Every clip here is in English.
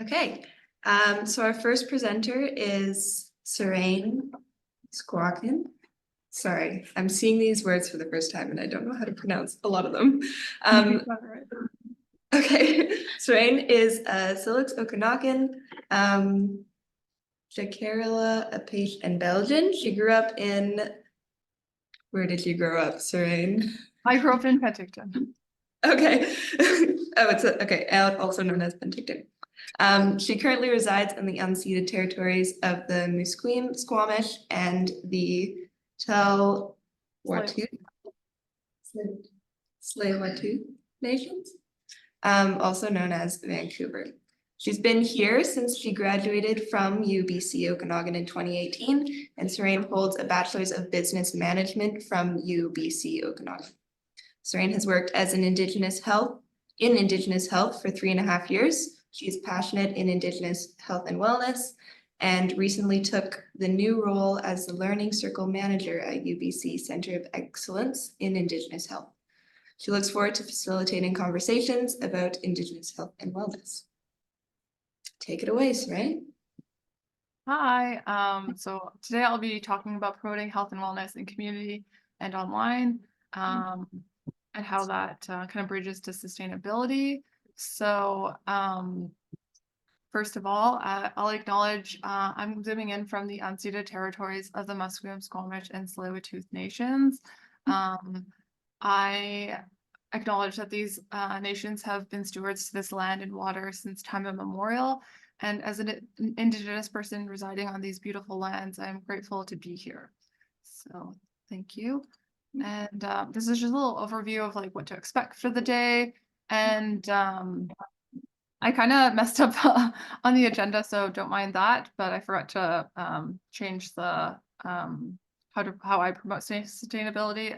Okay, so our first presenter is Seraine Squawkin. Sorry, I'm seeing these words for the first time and I don't know how to pronounce a lot of them. Okay, Seraine is a Silix Okanagan, Jacarilla, a Page, and Belgian. She grew up in, where did you grow up, Seraine? I grew up in Penticton. Okay. Okay, also known as Penticton. She currently resides in the unceded territories of the Musqueam, Squamish, and the Tsleil-Waututh nations, also known as Vancouver. She's been here since she graduated from UBC Okanagan in 2018, and Seraine holds a Bachelor's of Business Management from UBC Okanagan. Seraine has worked as in Indigenous health for 3.5 years. She is passionate in Indigenous health and wellness and recently took the new role as the Learning Circle Manager at UBC Center of Excellence in Indigenous Health. She looks forward to facilitating conversations about Indigenous health and wellness. Take it away, Seraine. Hi, so today I'll be talking about promoting health and wellness in community and online, and how that kind of bridges to sustainability. So first of all, I'll acknowledge I'm zooming in from the unceded territories of the Musqueam, Squamish, and Tsleil-Waututh nations. I acknowledge that these nations have been stewards to this land and water since time immemorial. And as an Indigenous person residing on these beautiful lands, I'm grateful to be here. So thank you. And this is just a little overview of like what to expect for the day. And I kind of messed up on the agenda, so don't mind that. But I forgot to change the how I promote sustainability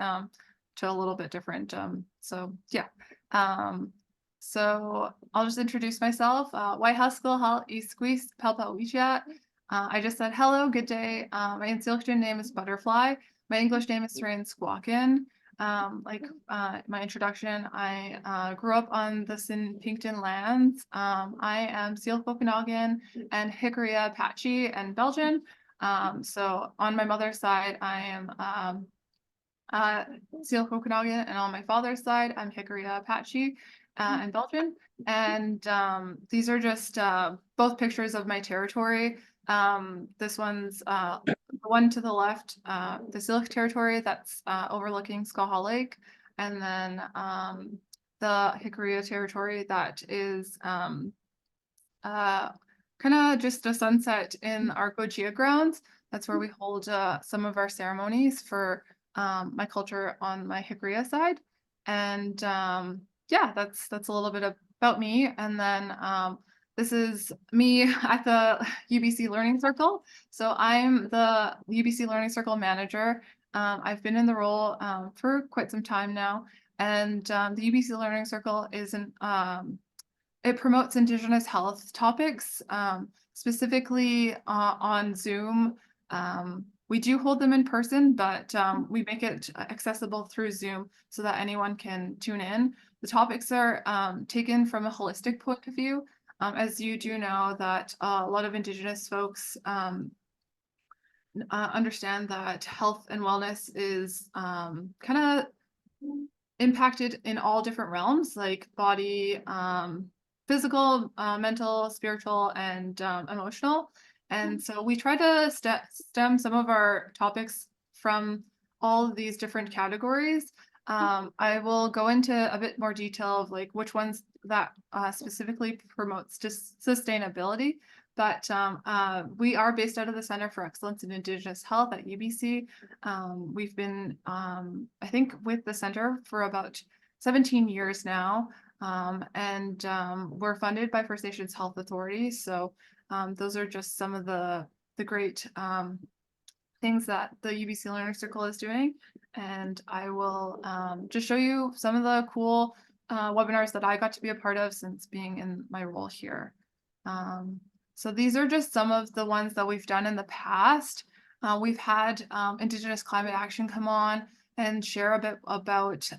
to a little bit different. So yeah. So I'll just introduce myself. White Haskell Hal Isquis Palpawichat. I just said hello, good day. My Insilkton name is Butterfly. My English name is Seraine Squawkin. My introduction, I grew up on the Sinpinkton lands. I am Syilx Okanagan and Hickory Apache and Belgian. So on my mother's side, I am Syilx Okanagan, and on my father's side, I'm Hickory Apache and Belgian. And these are just both pictures of my territory. This one's the one to the left, the Syilx territory that's overlooking Skaha Lake, and then the Hickory territory that is kind of just a sunset in our Gojia grounds. That's where we hold some of our ceremonies for my culture on my Hickory side. And yeah, that's a little bit about me. And then this is me at the UBC Learning Circle. So I'm the UBC Learning Circle manager. I've been in the role for quite some time now. And the UBC Learning Circle is it promotes Indigenous health topics, specifically on Zoom. We do hold them in person, but we make it accessible through Zoom so that anyone can tune in. The topics are taken from a holistic point of view. As you do know that a lot of Indigenous folks understand that health and wellness is kind of impacted in all different realms, like body, physical, mental, spiritual, and emotional. And so we try to stem some of our topics from all of these different categories. I will go into a bit more detail of like which ones that specifically promotes just sustainability. But we are based out of the Center for Excellence in Indigenous Health at UBC. We've been, I think, with the center for about 17 years now. And we're funded by First Nations Health Authorities. So those are just some of the great things that the UBC Learner Circle is doing. And I will just show you some of the cool webinars that I got to be a part of since being in my role here. So these are just some of the ones that we've done in the past. We've had Indigenous Climate Action come on and share a bit about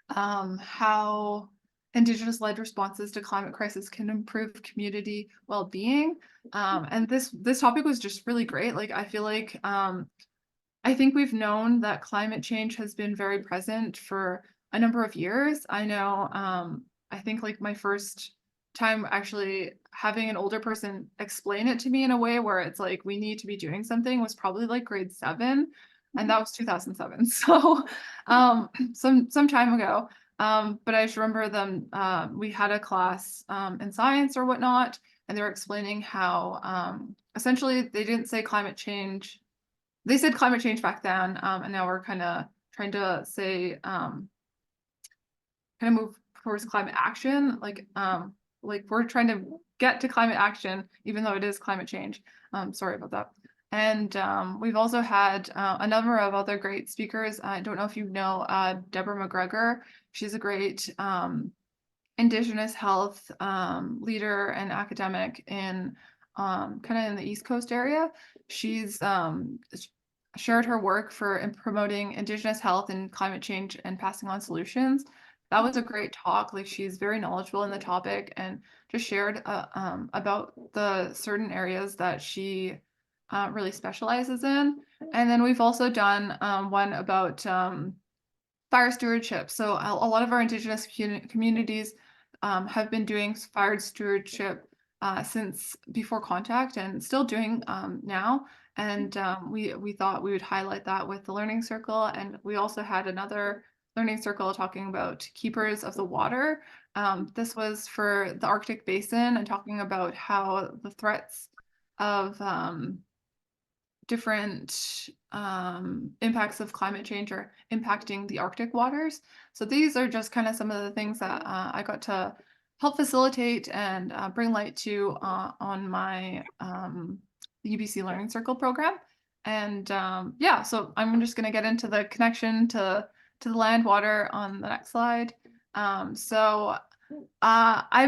how Indigenous-led responses to climate crisis can improve community well-being. And this topic was just really great. Like, I feel like I think we've known that climate change has been very present for a number of years. I know, I think like my first time actually having an older person explain it to me in a way where it's like we need to be doing something was probably like grade 7, and that was 2007. So some time ago. But I just remember them, we had a class in science or whatnot, and they were explaining how essentially they didn't say climate change, they said climate change back then, and now we're kind of trying to say kind of move towards climate action. Like we're trying to get to climate action, even though it is climate change. Sorry about that. And we've also had a number of other great speakers. I don't know if you know Deborah McGregor. She's a great Indigenous health leader and academic in kind of in the East Coast area. She's shared her work for in promoting Indigenous health and climate change and passing on solutions. That was a great talk. Like, she's very knowledgeable in the topic and just shared about the certain areas that she really specializes in. And then we've also done one about fire stewardship. So a lot of our Indigenous communities have been doing fire stewardship since before contact, and still doing now. And we thought we would highlight that with the learning circle. And we also had another learning circle talking about keepers of the water. This was for the Arctic Basin and talking about how the threats of different impacts of climate change are impacting the Arctic waters. So these are just kind of some of the things that I got to help facilitate and bring light to on my UBC Learning Circle program. And yeah, so I'm just going to get into the connection to the land water on the next slide. I've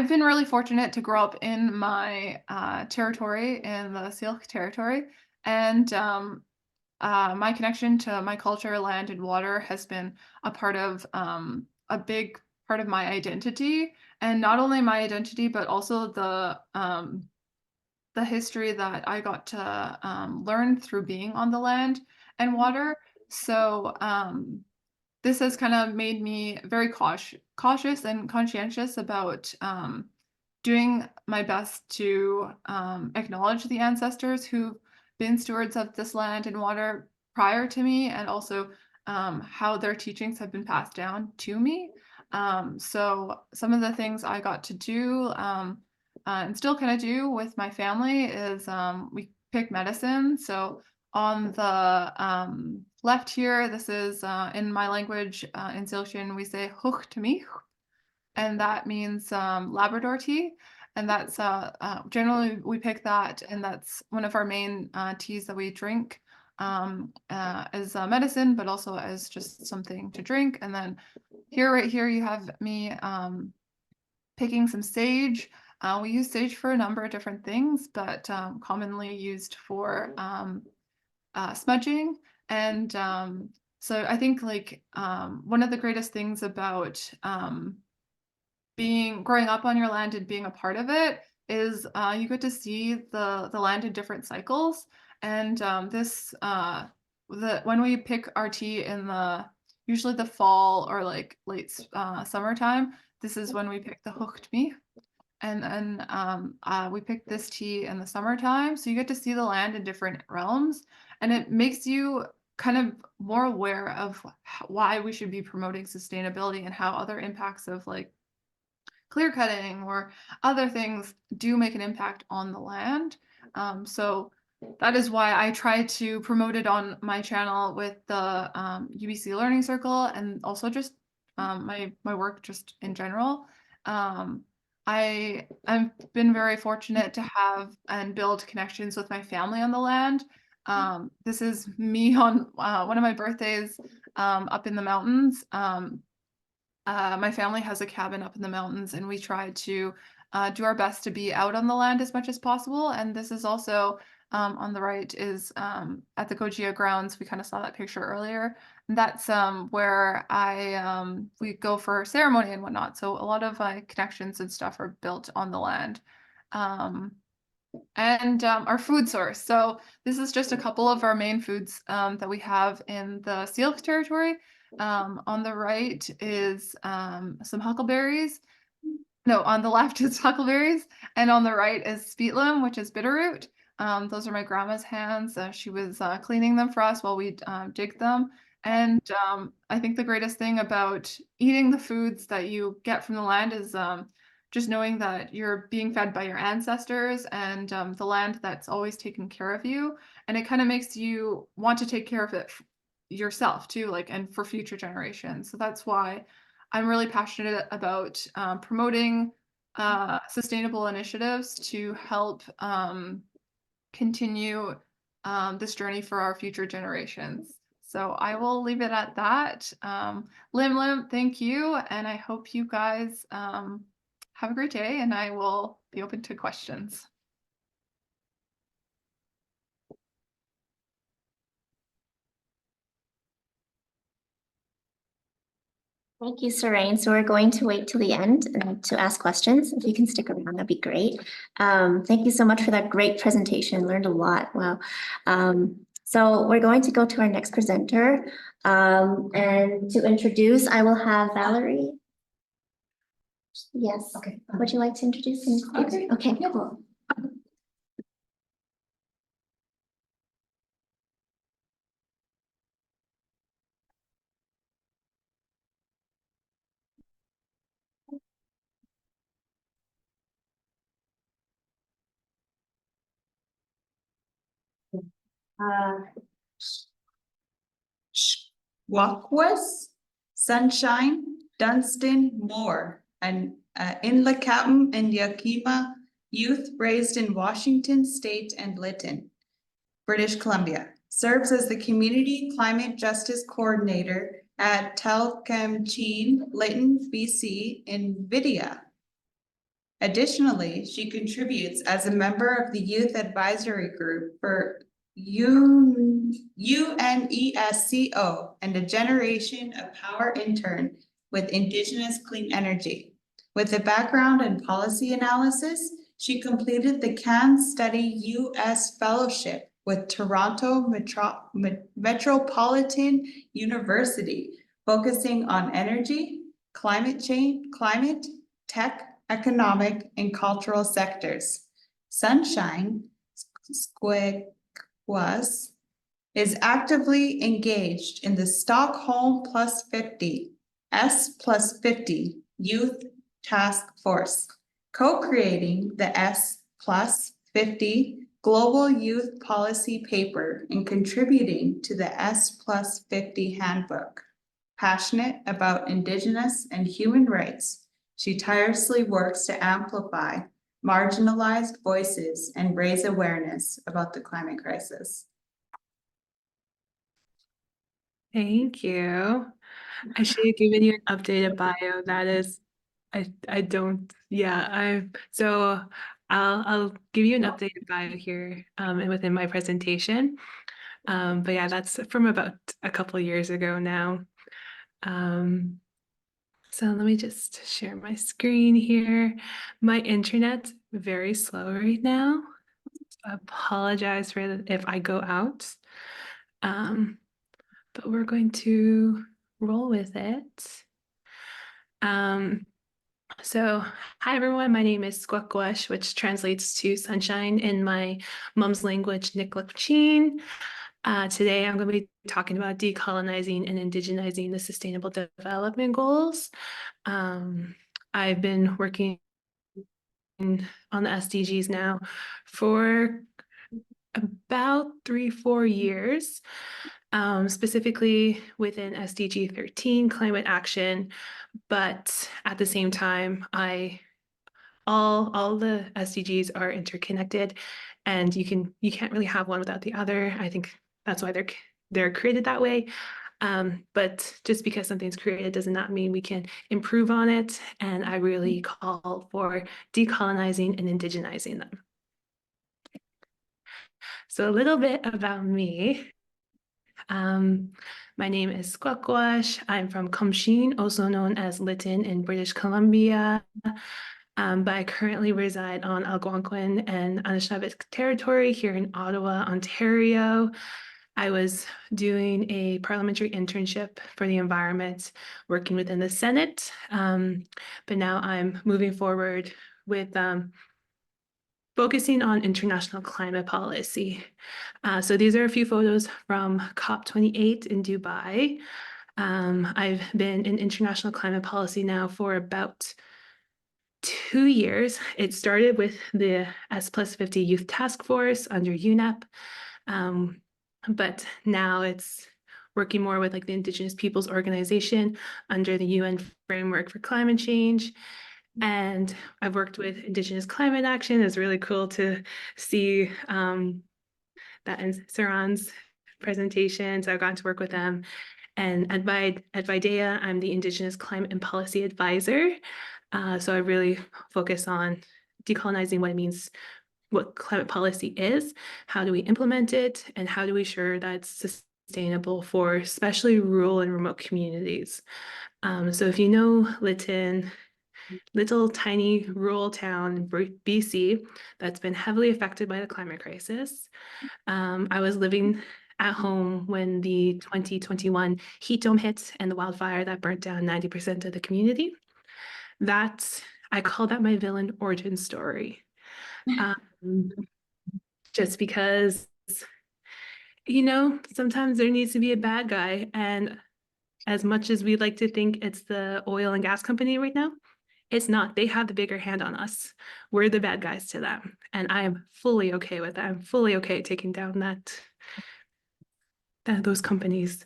been really fortunate to grow up in my territory, in the Syilx territory, and my connection to my culture, land, and water has been a part of a big part of my identity, and not only my identity, but also the history that I got to learn through being on the land and water. So this has kind of made me very cautious and conscientious about doing my best to acknowledge the ancestors who've been stewards of this land and water prior to me, and also how their teachings have been passed down to me. So some of the things I got to do and still kind of do with my family is we pick medicine. So on the left here, this is in my language, in Siltian, we say "hoch to me," and that means Labrador tea. And that's generally we pick that, and that's one of our main teas that we drink as medicine, but also as just something to drink. And then here, right here, you have me picking some sage. We use sage for a number of different things, but commonly used for smudging. And so I think like one of the greatest things about growing up on your land and being a part of it is you get to see the land in different cycles. And when we pick our tea in usually the fall or like late summertime, this is when we pick the hooked me. And then we pick this tea in the summertime. So you get to see the land in different realms, and it makes you kind of more aware of why we should be promoting sustainability and how other impacts of like clear cutting or other things do make an impact on the land. So that is why I try to promote it on my channel with the UBC Learning Circle, and also just my work just in general. I've been very fortunate to have and build connections with my family on the land. This is me on one of my birthdays up in the mountains. My family has a cabin up in the mountains, and we try to do our best to be out on the land as much as possible. And this is also on the right is at the Gojia grounds. We kind of saw that picture earlier. And that's where we go for ceremony and whatnot. So a lot of connections and stuff are built on the land. And our food source. So this is just a couple of our main foods that we have in the Seal territory. On the right is some huckleberries. No, on the left is huckleberries, and on the right is speetlum, which is bitterroot. Those are my grandma's hands. She was cleaning them for us while we dig them. And I think the greatest thing about eating the foods that you get from the land is just knowing that you're being fed by your ancestors and the land that's always taken care of you. And it kind of makes you want to take care of it yourself too, like, and for future generations. So that's why I'm really passionate about promoting sustainable initiatives to help continue this journey for our future generations. So I will leave it at that. Lim, thank you. And I hope you guys have a great day, and I will be open to questions. Thank you, Seraine. So we're going to wait till the end to ask questions. If you can stick around, that'd be great. Thank you so much for that great presentation. Learned a lot. Wow. So we're going to go to our next presenter. And to introduce, I will have Valerie. Yes. Okay. Would you like to introduce the speaker? Okay, cool. Squawquas, Sunshine, Dunstan, Moore, and Inlakatam and Yakima youth raised in Washington State and Lytton, British Columbia. Serves as the Community Climate Justice Coordinator at Telkamchin, Lytton, BC, NVIDIA. Additionally, she contributes as a member of the Youth Advisory Group for UNESCO and a Generation of Power intern with Indigenous Clean Energy. With a background in policy analysis, she completed the Can Study US Fellowship with Toronto Metropolitan University, focusing on energy, climate change, tech, economic, and cultural sectors. Sunshine is actively engaged in the Stockholm Plus 50, S Plus 50 Youth Task Force, co-creating the S Plus 50 Global Youth Policy Paper and contributing to the S Plus 50 Handbook. Passionate about Indigenous and human rights, she tirelessly works to amplify marginalized voices and raise awareness about the climate crisis. Thank you. I should have given you an updated bio. That is, I don't, yeah, so I'll give you an updated bio here and within my presentation. But yeah, that's from about a couple of years ago now. So let me just share my screen here. My internet's very slow right now. So I apologize for if I go out. But we're going to roll with it. So hi everyone, my name is Squawquas, which translates to sunshine in my mom's language, Niklakchin. Today I'm going to be talking about decolonizing and indigenizing the Sustainable Development Goals. I've been working on the SDGs now for about 3-4 years. Specifically within SDG 13, climate action, but at the same time, all the SDGs are interconnected, and you can't really have one without the other. I think that's why they're created that way. But just because something's created does not mean we can improve on it, and I really call for decolonizing and indigenizing them. So a little bit about me. My name is Squackwash. I'm from Kumshin, also known as Lytton in British Columbia. But I currently reside on Algonquin and Anishinaabe territory here in Ottawa, Ontario. I was doing a parliamentary internship for the environment, working within the Senate. But now I'm moving forward with focusing on international climate policy. So these are a few photos from COP28 in Dubai. I've been in international climate policy now for about 2 years. It started with the S+50 Youth Task Force under UNEP, but now it's working more with like the Indigenous Peoples Organization under the UN Framework for Climate Change. And I've worked with Indigenous Climate Action. It's really cool to see that in Saran's presentation. So I've gotten to work with them. And at Videa, I'm the Indigenous Climate and Policy Advisor. So I really focus on decolonizing what it means, what climate policy is, how do we implement it, and how do we ensure that it's sustainable for especially rural and remote communities. So if you know Lytton, little tiny rural town in BC that's been heavily affected by the climate crisis. I was living at home when the 2021 heat dome hit and the wildfire that burnt down 90% of the community. I call that my villain origin story. Just because, sometimes there needs to be a bad guy. And as much as we'd like to think it's the oil and gas company right now, it's not. They have the bigger hand on us. We're the bad guys to them. And I am fully okay with that. I'm fully okay taking down those companies.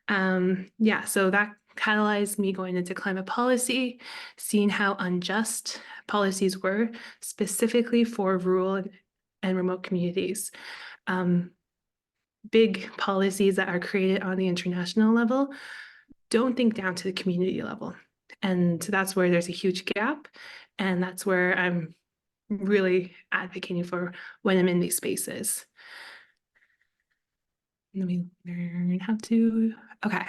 So that catalyzed me going into climate policy, seeing how unjust policies were, specifically for rural and remote communities. Big policies that are created on the international level don't think down to the community level. And that's where there's a huge gap. And that's where I'm really advocating for when I'm in these spaces. Let me learn how to, okay.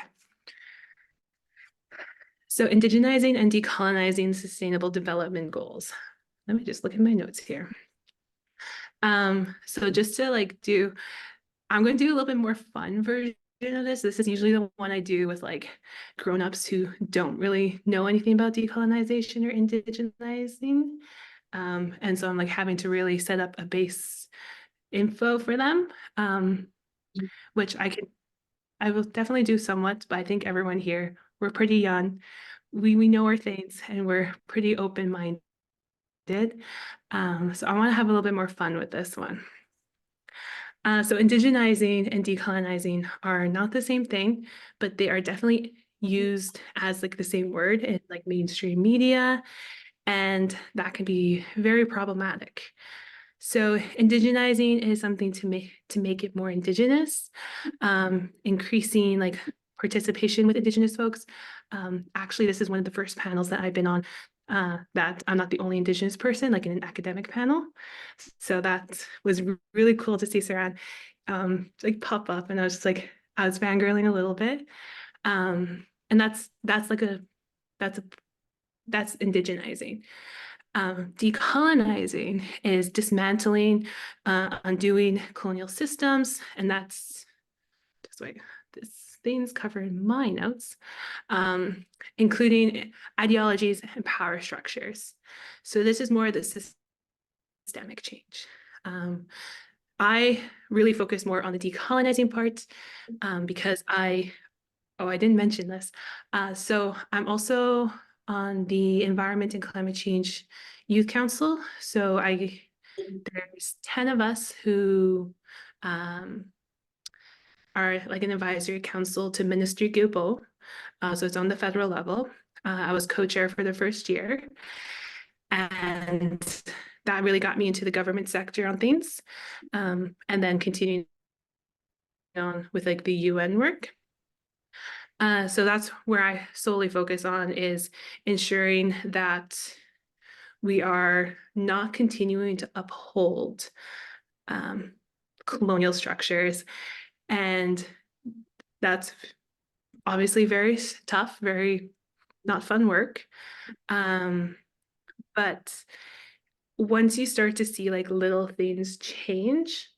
So indigenizing and decolonizing sustainable development goals. Let me just look at my notes here. So just to I'm going to do a little bit more fun version of this. This is usually the one I do with like grownups who don't really know anything about decolonization or indigenizing. And so I'm like having to really set up a base info for them, which I will definitely do somewhat, but I think everyone here, we're pretty young. We know our things and we're pretty open-minded. So I want to have a little bit more fun with this one. So indigenizing and decolonizing are not the same thing, but they are definitely used as like the same word in like mainstream media, and that can be very problematic. So indigenizing is something to make it more indigenous, increasing like participation with Indigenous folks. Actually, this is one of the first panels that I've been on that I'm not the only Indigenous person, like in an academic panel. So that was really cool to see Saran like pop up, and I was just like, I was fangirling a little bit. And that's indigenizing. Decolonizing is dismantling, undoing colonial systems, and that's just like this thing's covered in my notes, including ideologies and power structures. So this is more the systemic change. I really focus more on the decolonizing part because I didn't mention this. So I'm also on the Environment and Climate Change Youth Council. So there's 10 of us who are like an advisory council to Ministry Guilbeault. So it's on the federal level. I was co-chair for the first year. And that really got me into the government sector on things. And then continuing on with like the UN work. So that's where I solely focus on, is ensuring that we are not continuing to uphold colonial structures. And that's obviously very tough, very not fun work. But once you start to see like little things change,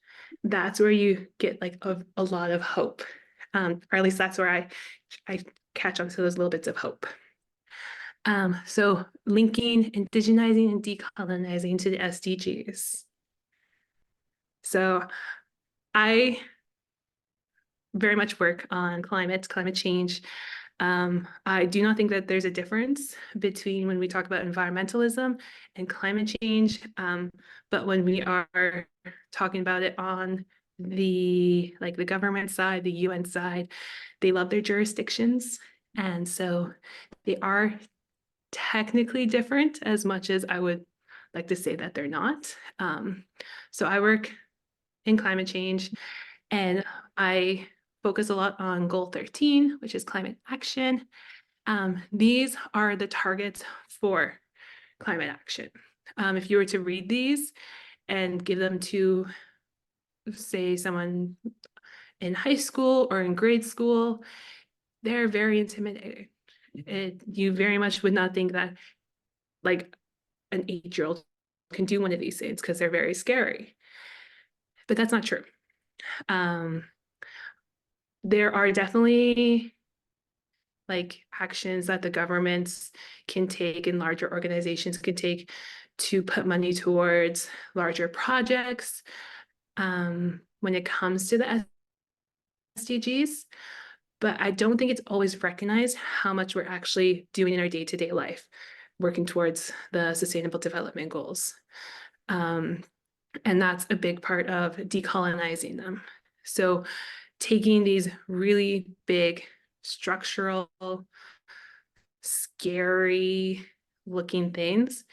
that's where you get like a lot of hope. Or at least that's where I catch on to those little bits of hope. So linking indigenizing and decolonizing to the SDGs. So I very much work on climate change. I do not think that there's a difference between when we talk about environmentalism and climate change. But when we are talking about it on the government side, the UN side, they love their jurisdictions. And so they are technically different as much as I would like to say that they're not. So I work in climate change, and I focus a lot on goal 13, which is climate action. These are the targets for climate action. If you were to read these and give them to, say, someone in high school or in grade school, they're very intimidating. You very much would not think that like an 8-year-old can do one of these things because they're very scary. But that's not true. There are definitely like actions that the governments can take and larger organizations can take to put money towards larger projects when it comes to the SDGs. But I don't think it's always recognized how much we're actually doing in our day-to-day life, working towards the Sustainable Development Goals. And that's a big part of decolonizing them. So taking these really big structural, scary looking things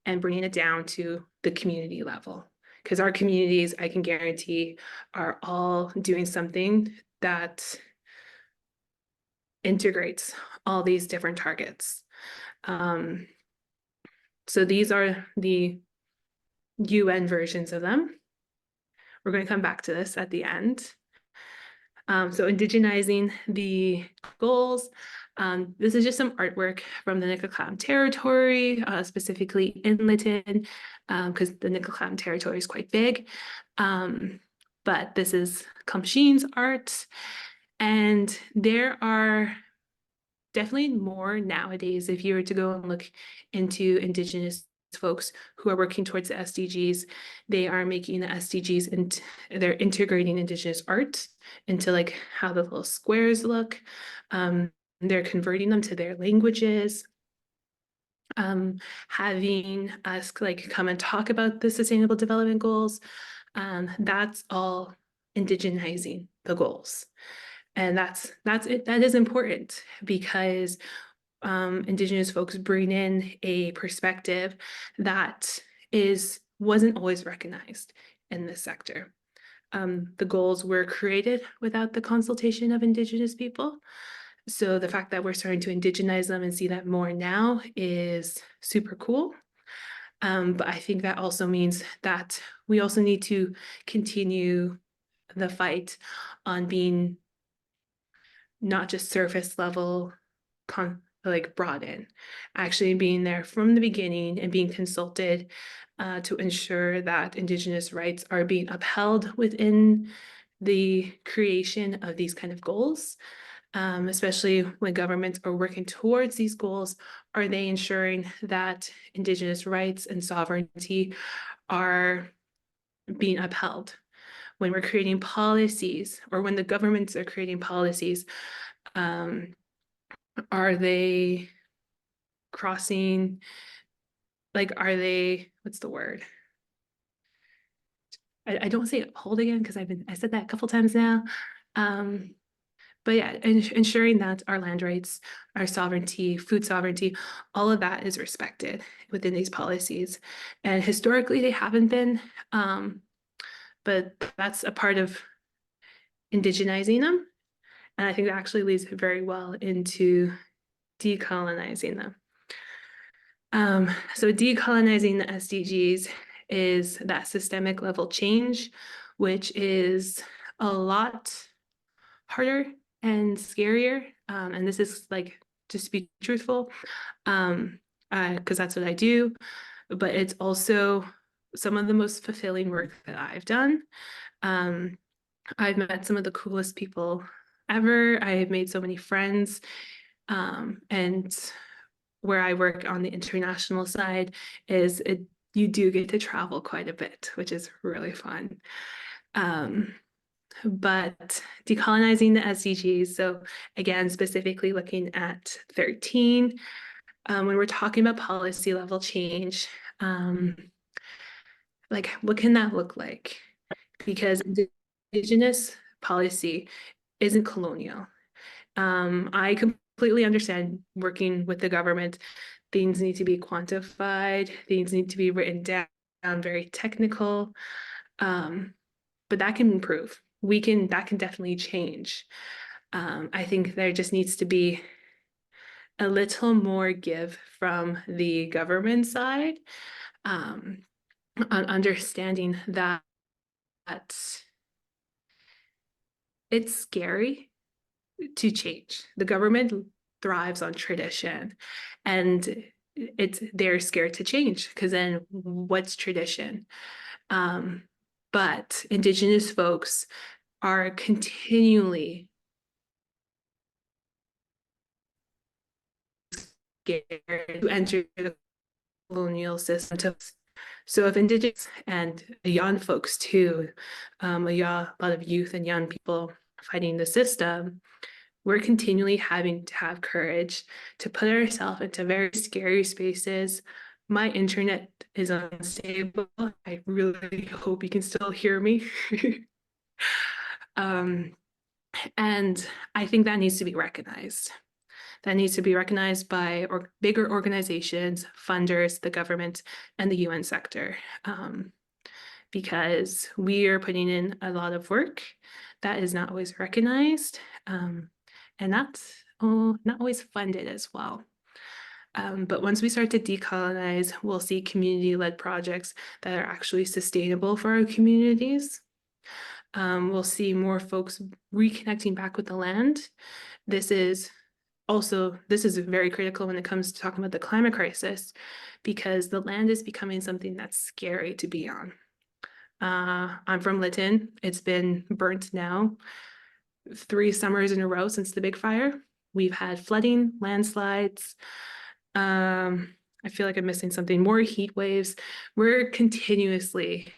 and bringing it down to the community level. Because our communities, I can guarantee, are all doing something that integrates all these different targets. So these are the UN versions of them. We're going to come back to this at the end. So indigenizing the goals. This is just some artwork from the Nickel territory, specifically in Lytton, because the Nickel territory is quite big. But this is Kamsheen's art. And there are definitely more nowadays, if you were to go and look into Indigenous folks who are working towards the SDGs, they are making the SDGs and they're integrating Indigenous art into like how the little squares look. They're converting them to their languages. Having us like come and talk about the Sustainable Development Goals. That's all indigenizing the goals. And that's it. That is important because Indigenous folks bring in a perspective that wasn't always recognized in this sector. The goals were created without the consultation of Indigenous people. So the fact that we're starting to indigenize them and see that more now is super cool. But I think that also means that we also need to continue the fight on being not just surface level, brought in, actually being there from the beginning and being consulted to ensure that Indigenous rights are being upheld within the creation of these kind of goals. Especially when governments are working towards these goals, are they ensuring that Indigenous rights and sovereignty are being upheld? When we're creating policies, or when the governments are creating policies, are they crossing, are they, what's the word? I don't say uphold again because I said that a couple times now. But yeah, ensuring that our land rights, our sovereignty, food sovereignty, all of that is respected within these policies. And historically, they haven't been, but that's a part of indigenizing them. And I think that actually leads very well into decolonizing them. So decolonizing the SDGs is that systemic level change which is a lot harder and scarier. And this is like, just to be truthful, because that's what I do, but it's also some of the most fulfilling work that I've done. I've met some of the coolest people ever. I have made so many friends. And where I work on the international side is you do get to travel quite a bit, which is really fun. But decolonizing the SDGs, so again, specifically looking at 13, when we're talking about policy level change, like what can that look like? Because Indigenous policy isn't colonial. I completely understand working with the government. Things need to be quantified, things need to be written down, very technical. But that can improve. That can definitely change. I think there just needs to be a little more give from the government side, on understanding that it's scary to change. The government thrives on tradition, and they're scared to change because then what's tradition? But Indigenous folks are continually scared to enter the colonial system. So if Indigenous and young folks too, a lot of youth and young people fighting the system, we're continually having to have courage to put ourselves into very scary spaces. My internet is unstable. I really hope you can still hear me. And I think that needs to be recognized. That needs to be recognized by bigger organizations, funders, the government, and the UN sector. Because we are putting in a lot of work that is not always recognized, and that's not always funded as well. But once we start to decolonize, we'll see community-led projects that are actually sustainable for our communities. We'll see more folks reconnecting back with the land. This is very critical when it comes to talking about the climate crisis, because the land is becoming something that's scary to be on. I'm from Lytton. It's been burnt now 3 summers in a row since the big fire. We've had flooding, landslides. I feel like I'm missing something, more heat waves. We're continuously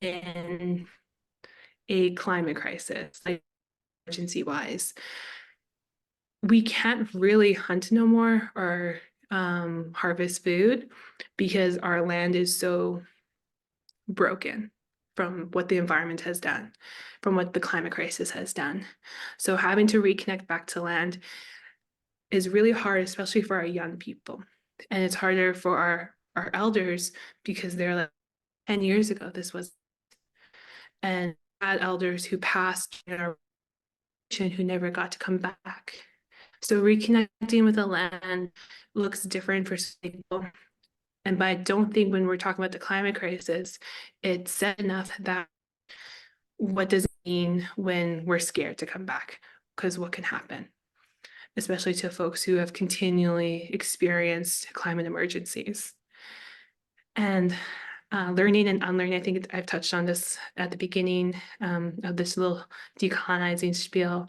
in a climate crisis, like emergency wise. We can't really hunt no more or harvest food because our land is so broken from what the environment has done, from what the climate crisis has done. So having to reconnect back to land is really hard, especially for our young people. And it's harder for our elders because they're like, 10 years ago, this was, and had elders who passed who never got to come back. So reconnecting with the land looks different for some people. But I don't think when we're talking about the climate crisis, it's said enough that what does it mean when we're scared to come back? Because what can happen, especially to folks who have continually experienced climate emergencies. And learning and unlearning, I think I've touched on this at the beginning of this little decolonizing spiel.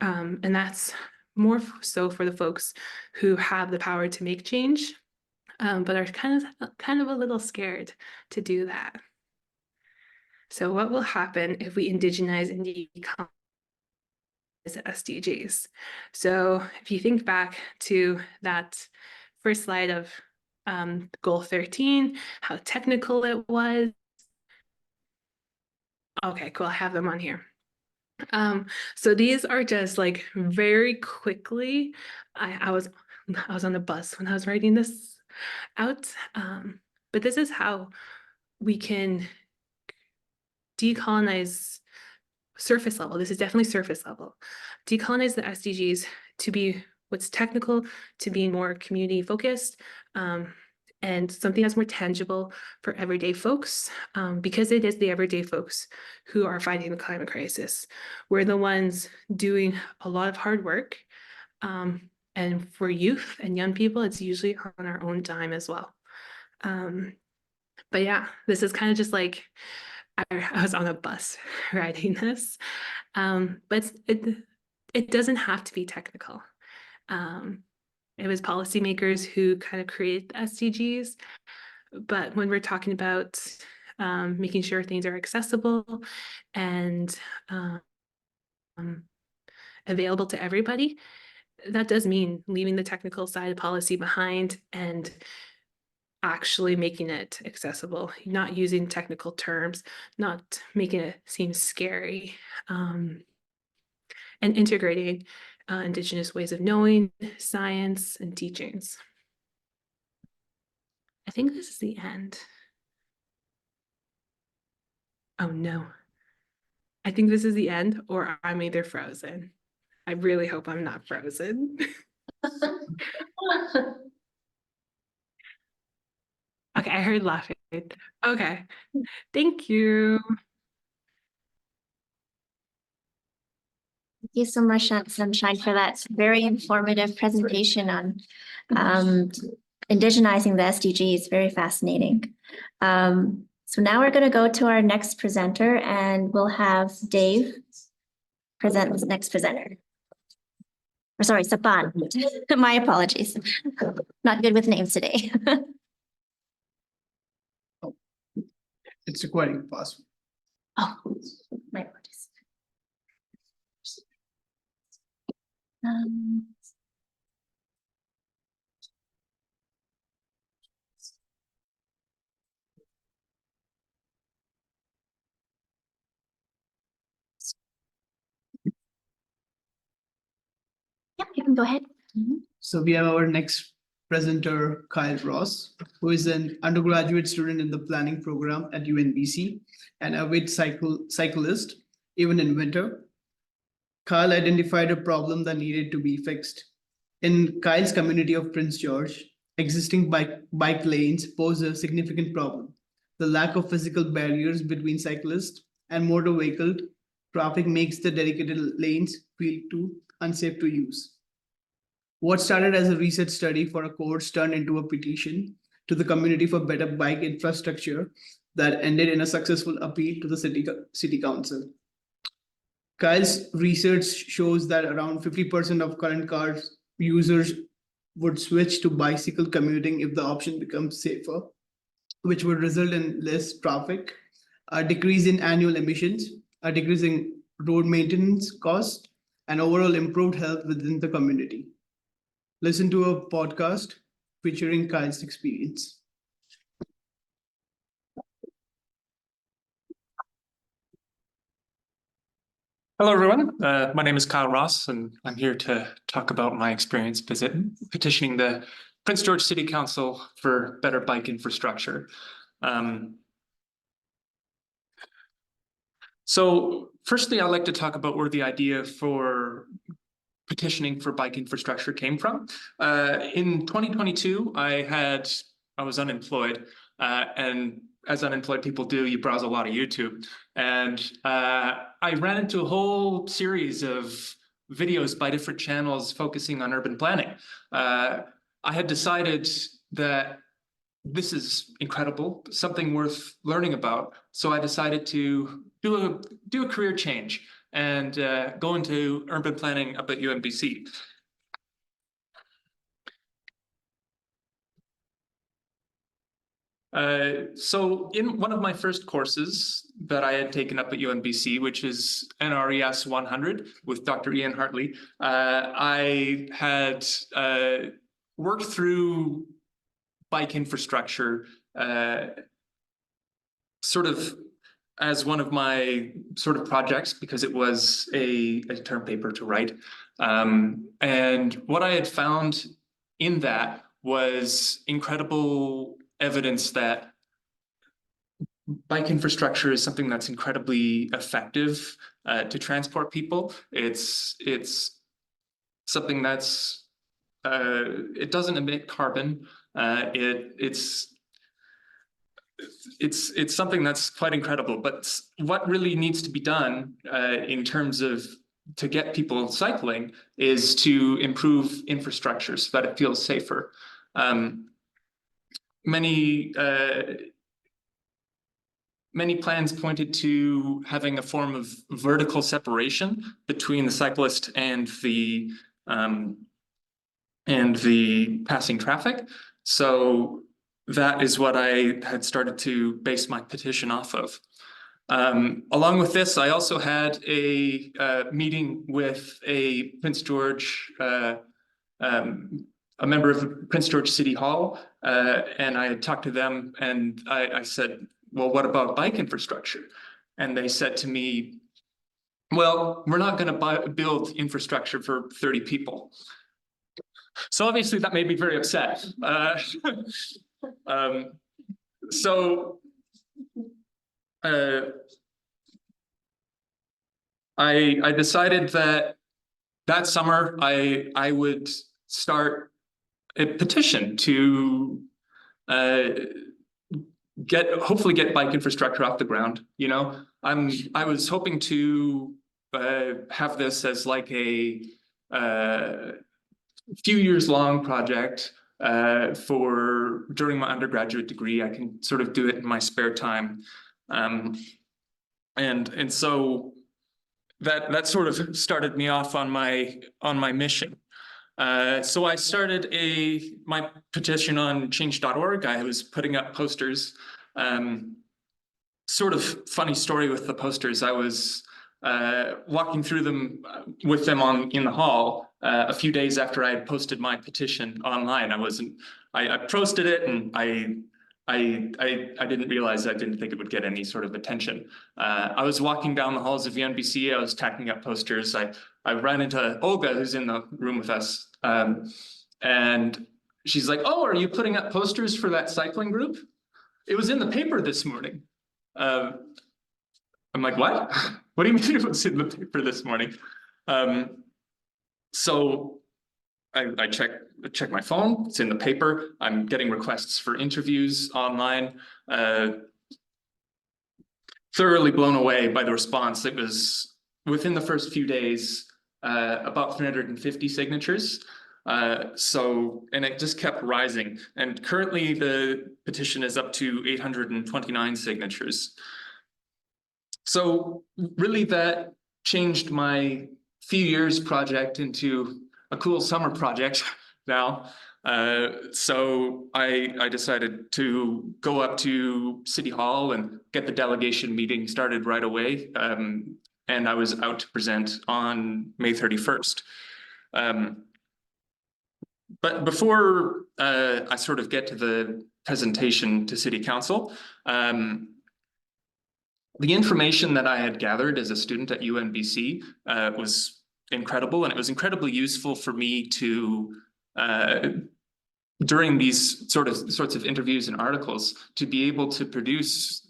And that's more so for the folks who have the power to make change, but are kind of a little scared to do that. So what will happen if we indigenize and decolonize the SDGs? So if you think back to that first slide of goal 13, how technical it was. Okay, cool, I have them on here. So these are just like very quickly, I was on the bus when I was writing this out, but this is how we can decolonize surface level. This is definitely surface level. Decolonize the SDGs to be what's technical, to be more community focused, and something that's more tangible for everyday folks, because it is the everyday folks who are fighting the climate crisis. We're the ones doing a lot of hard work. And for youth and young people, it's usually on our own dime as well. But yeah, this is kind of just like I was on a bus writing this, but it doesn't have to be technical. It was policymakers who kind of created the SDGs, but when we're talking about making sure things are accessible and available to everybody, that does mean leaving the technical side of policy behind and actually making it accessible, not using technical terms, not making it seem scary, and integrating Indigenous ways of knowing, science, and teachings. I think this is the end. Oh no. I think this is the end, or I'm either frozen. I really hope I'm not frozen. Okay, I heard laughing. Okay, thank you. Thank you so much, Sunshine, for that very informative presentation on indigenizing the SDGs. Very fascinating. So now we're going to go to our next presenter, and we'll have Dave present this next presenter. Or sorry, Sapan. My apologies. Not good with names today. It's requiring password. Oh, my apologies. Um, yeah, you can go ahead. So we have our next presenter, Kyle Ross, who is an undergraduate student in the planning program at UNBC and avid cyclist, even in winter. Kyle identified a problem that needed to be fixed. In Kyle's community of Prince George, existing bike lanes pose a significant problem. The lack of physical barriers between cyclists and motor vehicle traffic makes the dedicated lanes feel too unsafe to use. What started as a research study for a course turned into a petition to the community for better bike infrastructure that ended in a successful appeal to the city council. Kyle's research shows that around 50% of current car users would switch to bicycle commuting if the option becomes safer, which would result in less traffic, a decrease in annual emissions, a decrease in road maintenance costs, and overall improved health within the community. Listen to a podcast featuring Kyle's experience. Hello, everyone. My name is Kyle Ross, and I'm here to talk about my experience petitioning the Prince George City Council for better bike infrastructure. So firstly, I'd like to talk about where the idea for petitioning for bike infrastructure came from. In 2022, I was unemployed, and as unemployed people do, you browse a lot of YouTube. And I ran into a whole series of videos by different channels focusing on urban planning. I had decided that this is incredible, something worth learning about. So I decided to do a career change and go into urban planning up at UNBC. So in one of my first courses that I had taken up at UNBC, which is NRES 100 with Dr. Ian Hartley, I had worked through bike infrastructure sort of as one of my sort of projects, because it was a term paper to write. And what I had found in that was incredible evidence that bike infrastructure is something that's incredibly effective to transport people. It's something that's it doesn't emit carbon. It's something that's quite incredible, but what really needs to be done in terms of to get people cycling is to improve infrastructure so that it feels safer. Many plans pointed to having a form of vertical separation between the cyclist and the passing traffic. So that is what I had started to base my petition off of. Along with this, I also had a meeting with a member of Prince George City Hall, and I had talked to them, and I said, well, what about bike infrastructure? And they said to me, well, we're not going to build infrastructure for 30 people. So obviously that made me very upset. I decided that summer I would start a petition to hopefully get bike infrastructure off the ground. You know, I was hoping to have this as like a few years long project for during my undergraduate degree. I can sort of do it in my spare time, and so that sort of started me off on my mission. So I started my petition on change.org. I was putting up posters. Sort of funny story with the posters. I was walking through them with them in the hall a few days after I had posted my petition online. I posted it, and I didn't realize, I didn't think it would get any sort of attention. I was walking down the halls of UNBC. I was tacking up posters. I ran into Olga, who's in the room with us, and she's like, "Oh, are you putting up posters for that cycling group? It was in the paper this morning." I'm like, "What? What do you mean it was in the paper this morning?" So I check my phone. It's in the paper. I'm getting requests for interviews online. Thoroughly blown away by the response. It was within the first few days, about 350 signatures. And it just kept rising. And currently the petition is up to 829 signatures. So really that changed my few years project into a cool summer project now. So I decided to go up to City Hall and get the delegation meeting started right away. And I was out to present on May 31st. But before I sort of get to the presentation to City Council, the information that I had gathered as a student at UNBC was incredible, and it was incredibly useful for me to, during these sorts of interviews and articles, to be able to produce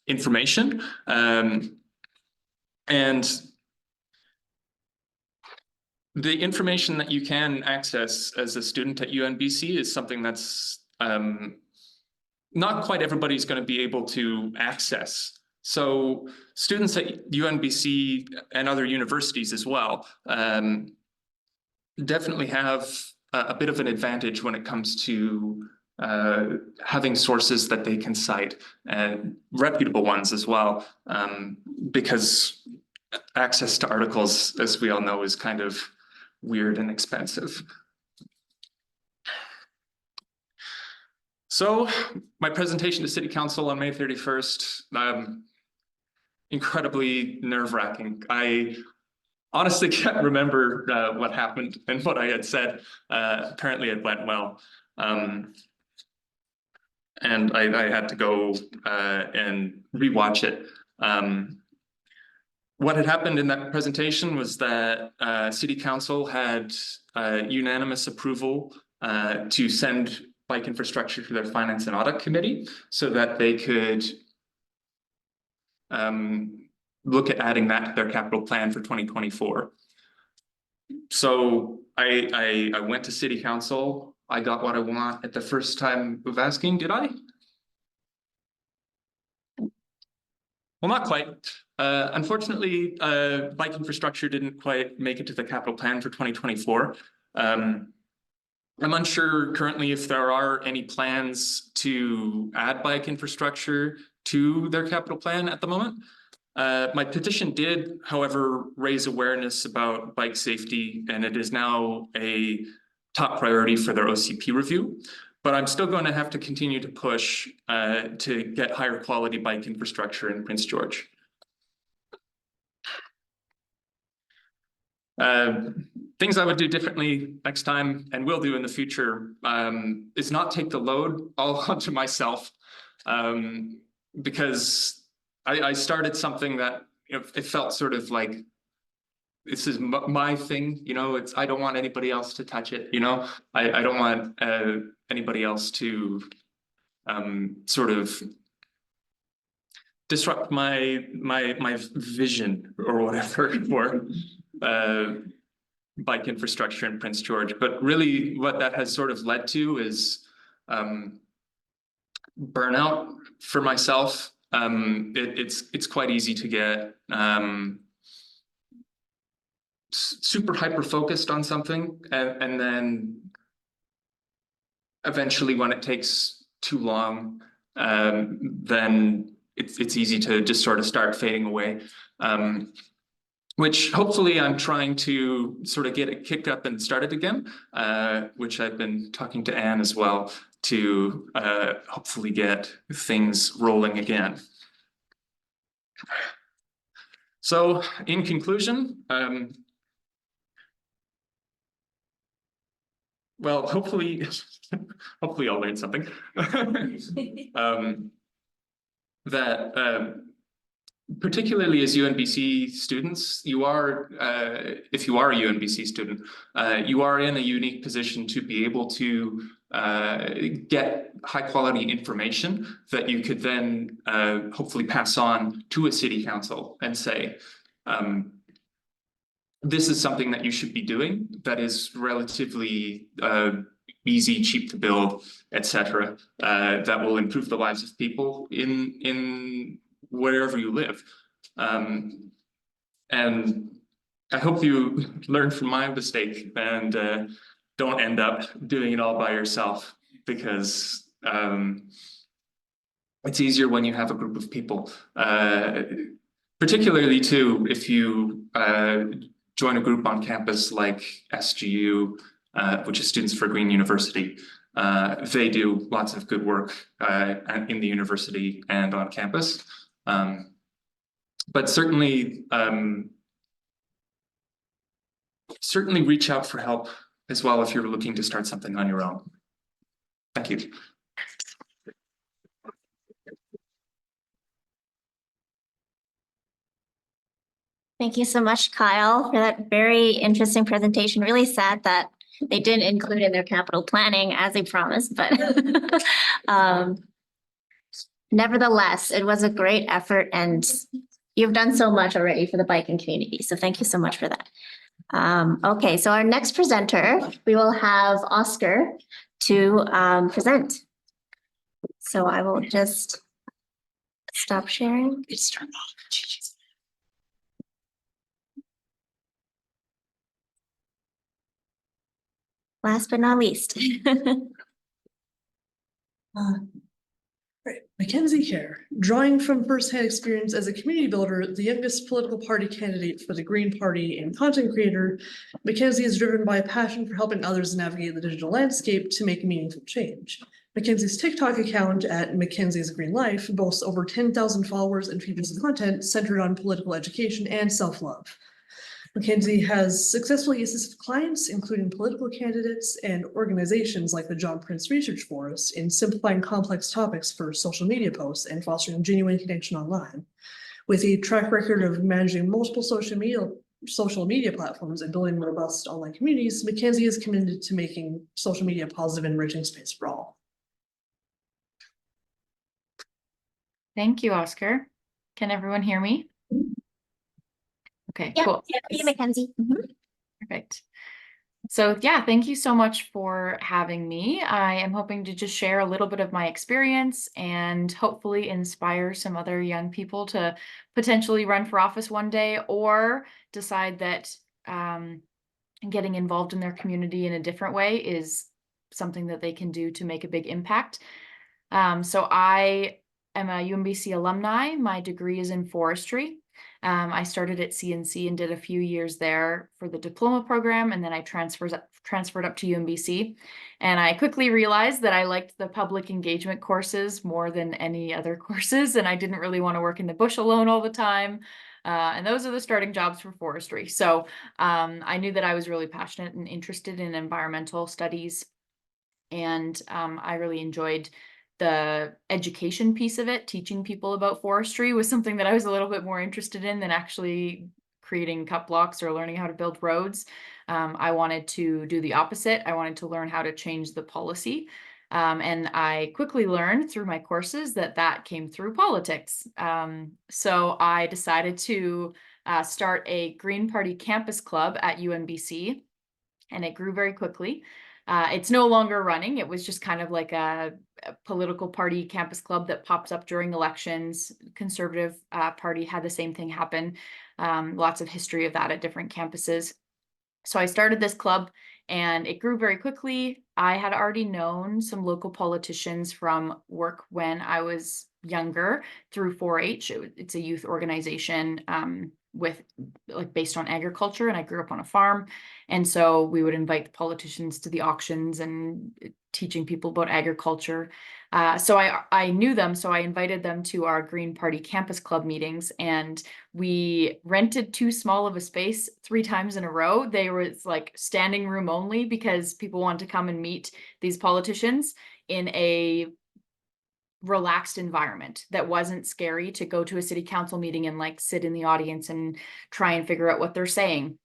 information. And the information that you can access as a student at UNBC is something that's not quite everybody's going to be able to access. So students at UNBC and other universities as well definitely have a bit of an advantage when it comes to having sources that they can cite, and reputable ones as well, because access to articles, as we all know, is kind of weird and expensive. So my presentation to City Council on May 31st, incredibly nerve-wracking. I honestly can't remember what happened and what I had said. Apparently it went well. And I had to go and rewatch it. What had happened in that presentation was that City Council had unanimous approval to send bike infrastructure to their Finance and Audit Committee so that they could look at adding that to their capital plan for 2024. So I went to City Council I got what I want at the first time of asking, did I? Well, not quite. Unfortunately, bike infrastructure didn't quite make it to the capital plan for 2024. I'm unsure currently if there are any plans to add bike infrastructure to their capital plan at the moment. My petition did, however, raise awareness about bike safety, and it is now a top priority for their OCP review. But I'm still going to have to continue to push to get higher quality bike infrastructure in Prince George. Things I would do differently next time and will do in the future is not take the load all onto myself, because I started something that it felt sort of like this is my thing, you know. I don't want anybody else to touch it, you know. I don't want anybody else to sort of disrupt my vision or whatever for bike infrastructure in Prince George. But really what that has sort of led to is burnout for myself. It's quite easy to get super hyper focused on something, and then eventually when it takes too long, then it's easy to just sort of start fading away. Which hopefully I'm trying to sort of get it kicked up and started again, which I've been talking to Anne as well to hopefully get things rolling again. So in conclusion, well, hopefully I'll learn something. Particularly as UNBC students, you are, if you are a UNBC student, you are in a unique position to be able to get high quality information that you could then hopefully pass on to a city council and say, this is something that you should be doing that is relatively easy, cheap to build, etc., that will improve the lives of people in wherever you live. And I hope you learn from my mistake and don't end up doing it all by yourself, because it's easier when you have a group of people, particularly too if you join a group on campus like SGU, which is Students for Green University. They do lots of good work in the university and on campus. But certainly reach out for help as well if you're looking to start something on your own. Thank you. Thank you so much, Kyle, for that very interesting presentation. Really sad that they didn't include in their capital planning as they promised, but nevertheless, it was a great effort and you've done so much already for the biking community. So thank you so much for that. Okay, so our next presenter, we will have Oscar to present. So I will just stop sharing. It's turned off. Last but not least. Right, Mackenzie here. Drawing from firsthand experience as a community builder, the youngest political party candidate for the Green Party and content creator, Mackenzie is driven by a passion for helping others navigate the digital landscape to make meaningful change. Mackenzie's TikTok account at Mackenzie's Green Life boasts over 10,000 followers and features content centered on political education and self-love. Mackenzie has successfully assisted clients, including political candidates and organizations like the John Prince Research Forest, in simplifying complex topics for social media posts and fostering genuine connection online. With a track record of managing multiple social media platforms and building robust online communities, Mackenzie is committed to making social media a positive and enriching space for all. Thank you, Oscar. Can everyone hear me? Okay, Yeah, cool. yeah, Mackenzie. Perfect. So yeah, thank you so much for having me. I am hoping to just share a little bit of my experience and hopefully inspire some other young people to potentially run for office one day or decide that getting involved in their community in a different way is something that they can do to make a big impact. So I am a UNBC alumni. My degree is in forestry. I started at CNC and did a few years there for the diploma program, and then I transferred up to UNBC. And I quickly realized that I liked the public engagement courses more than any other courses, and I didn't really want to work in the bush alone all the time. And those are the starting jobs for forestry. So I knew that I was really passionate and interested in environmental studies, and I really enjoyed the education piece of it. Teaching people about forestry was something that I was a little bit more interested in than actually creating cut blocks or learning how to build roads. I wanted to do the opposite. I wanted to learn how to change the policy. And I quickly learned through my courses that that came through politics. So I decided to start a Green Party campus club at UNBC, and it grew very quickly. It's no longer running. It was just kind of like a political party campus club that pops up during elections. Conservative Party had the same thing happen. Lots of history of that at different campuses. So I started this club and it grew very quickly. I had already known some local politicians from work when I was younger through 4-H. It's a youth organization with like based on agriculture, and I grew up on a farm. And so we would invite the politicians to the auctions and teaching people about agriculture. So I knew them, so I invited them to our Green Party campus club meetings, and we rented too small of a space 3 times in a row. They were like standing room only because people wanted to come and meet these politicians in a relaxed environment that wasn't scary to go to a city council meeting and like sit in the audience and try and figure out what they're saying.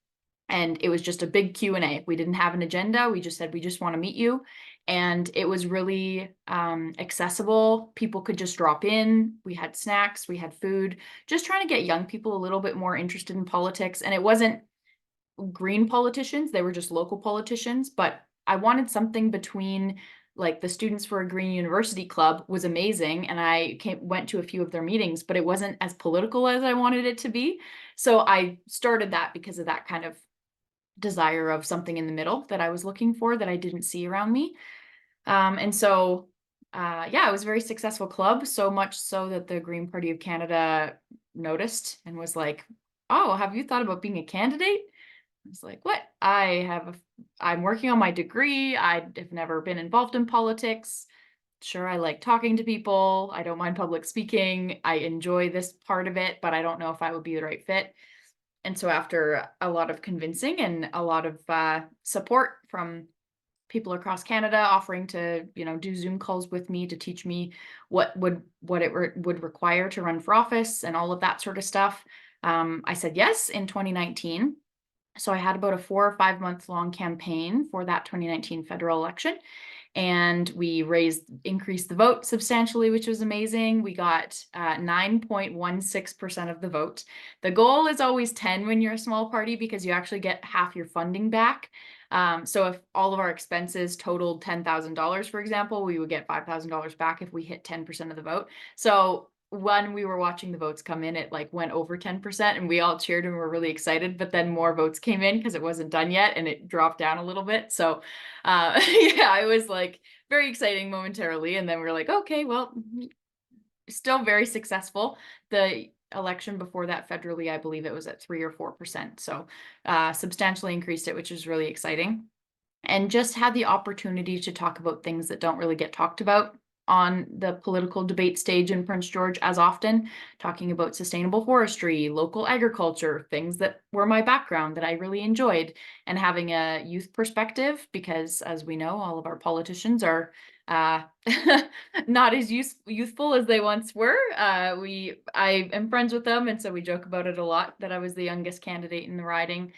And it was just a big Q&A. We didn't have an agenda. We just said, we just want to meet you. And it was really accessible. People could just drop in. We had snacks, we had food, just trying to get young people a little bit more interested in politics. And it wasn't green politicians, they were just local politicians, but I wanted something between. Like the Students for a Green University Club was amazing, and I went to a few of their meetings, but it wasn't as political as I wanted it to be. So I started that because of that kind of desire of something in the middle that I was looking for that I didn't see around me. And so, yeah, it was a very successful club, so much so that the Green Party of Canada noticed and was like, oh, have you thought about being a candidate? I was like, what? I'm working on my degree. I have never been involved in politics. Sure, I like talking to people. I don't mind public speaking. I enjoy this part of it, but I don't know if I would be the right fit. And so after a lot of convincing and a lot of support from people across Canada offering to, do Zoom calls with me to teach me what it would require to run for office and all of that sort of stuff, I said yes in 2019. So I had about a 4 or 5 month long campaign for that 2019 federal election. And we increased the vote substantially, which was amazing. We got 9.16% of the vote. The goal is always 10 when you're a small party because you actually get half your funding back. So if all of our expenses totaled $10,000, for example, we would get $5,000 back if we hit 10% of the vote. So when we were watching the votes come in, it like went over 10% and we all cheered and were really excited, but then more votes came in because it wasn't done yet and it dropped down a little bit. So yeah, it was like very exciting momentarily. And then we were like, okay, well, still very successful. The election before that federally, I believe it was at 3 or 4%. So substantially increased it, which was really exciting. And just had the opportunity to talk about things that don't really get talked about on the political debate stage in Prince George as often, talking about sustainable forestry, local agriculture, things that were my background that I really enjoyed, and having a youth perspective, because as we know, all of our politicians are not as youthful as they once were. I am friends with them, and so we joke about it a lot that I was the youngest candidate in the riding.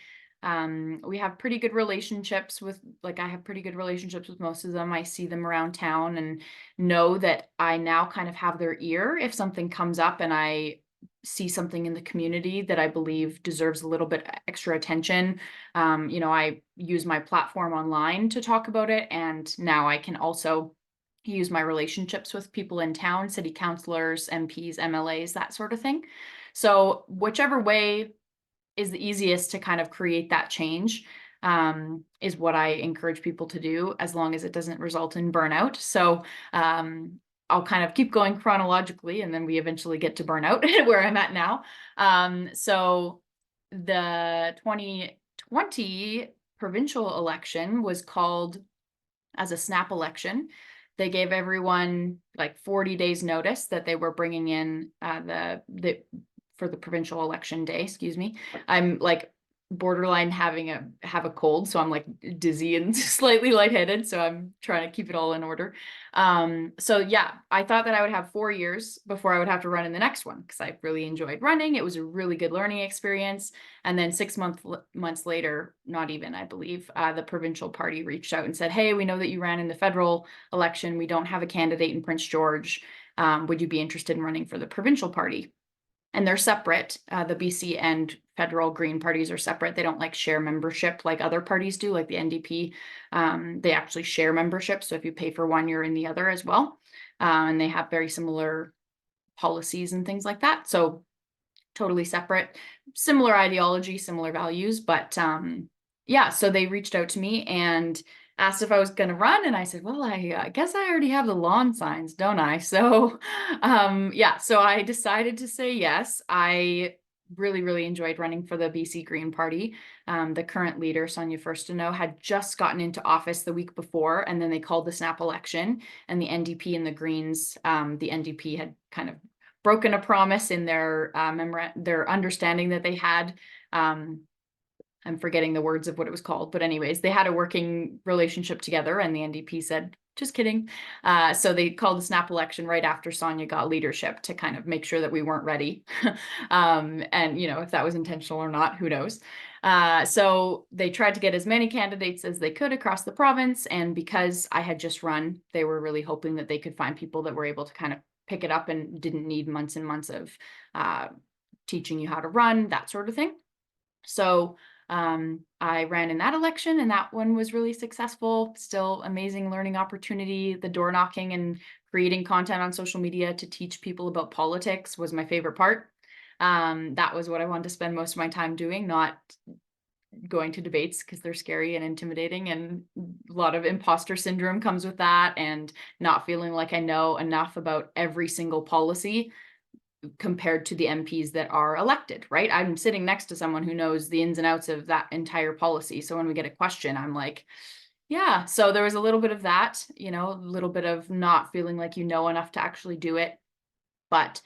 We have pretty good relationships I have pretty good relationships with most of them. I see them around town and know that I now kind of have their ear if something comes up and I see something in the community that I believe deserves a little bit extra attention. You know, I use my platform online to talk about it, and now I can also use my relationships with people in town, city councilors, MPs, MLAs, that sort of thing. So whichever way is the easiest to kind of create that change, is what I encourage people to do, as long as it doesn't result in burnout. So I'll kind of keep going chronologically, and then we eventually get to burnout where I'm at now. So the 2020 provincial election was called as a snap election. They gave everyone like 40 days notice that they were bringing in for the provincial election day, excuse me. I'm like borderline have a cold, so I'm like dizzy and slightly lightheaded, so I'm trying to keep it all in order. So yeah, I thought that I would have 4 years before I would have to run in the next one, because I really enjoyed running. It was a really good learning experience. And then 6 months later, not even, I believe, the provincial party reached out and said, hey, we know that you ran in the federal election. We don't have a candidate in Prince George. Would you be interested in running for the provincial party? And they're separate. The BC and federal Green parties are separate. They don't like share membership like other parties do, like the NDP. They actually share membership. So if you pay for one, you're in the other as well. And they have very similar policies and things like that. So totally separate, similar ideology, similar values. But yeah, so they reached out to me and asked if I was going to run. And I said, well, I guess I already have the lawn signs, don't I? So yeah, so I decided to say yes. I really, really enjoyed running for the BC Green Party. The current leader, Sonia Furstenau, had just gotten into office the week before, and then they called the snap election, and the NDP and the Greens, the NDP had kind of broken a promise in their their understanding that they had. I'm forgetting the words of what it was called, but anyways, they had a working relationship together, and the NDP said, just kidding. So they called the snap election right after Sonia got leadership to kind of make sure that we weren't ready. And, you know, if that was intentional or not, who knows? So they tried to get as many candidates as they could across the province. And because I had just run, they were really hoping that they could find people that were able to kind of pick it up and didn't need months and months of teaching you how to run, that sort of thing. So I ran in that election, and that one was really successful. Still amazing learning opportunity. The door knocking and creating content on social media to teach people about politics was my favorite part. That was what I wanted to spend most of my time doing, not going to debates, because they're scary and intimidating, and a lot of imposter syndrome comes with that, and not feeling like I know enough about every single policy compared to the MPs that are elected, right? I'm sitting next to someone who knows the ins and outs of that entire policy. So when we get a question, I'm like, yeah. So there was a little bit of that, you know, a little bit of not feeling like you know enough to actually do it. But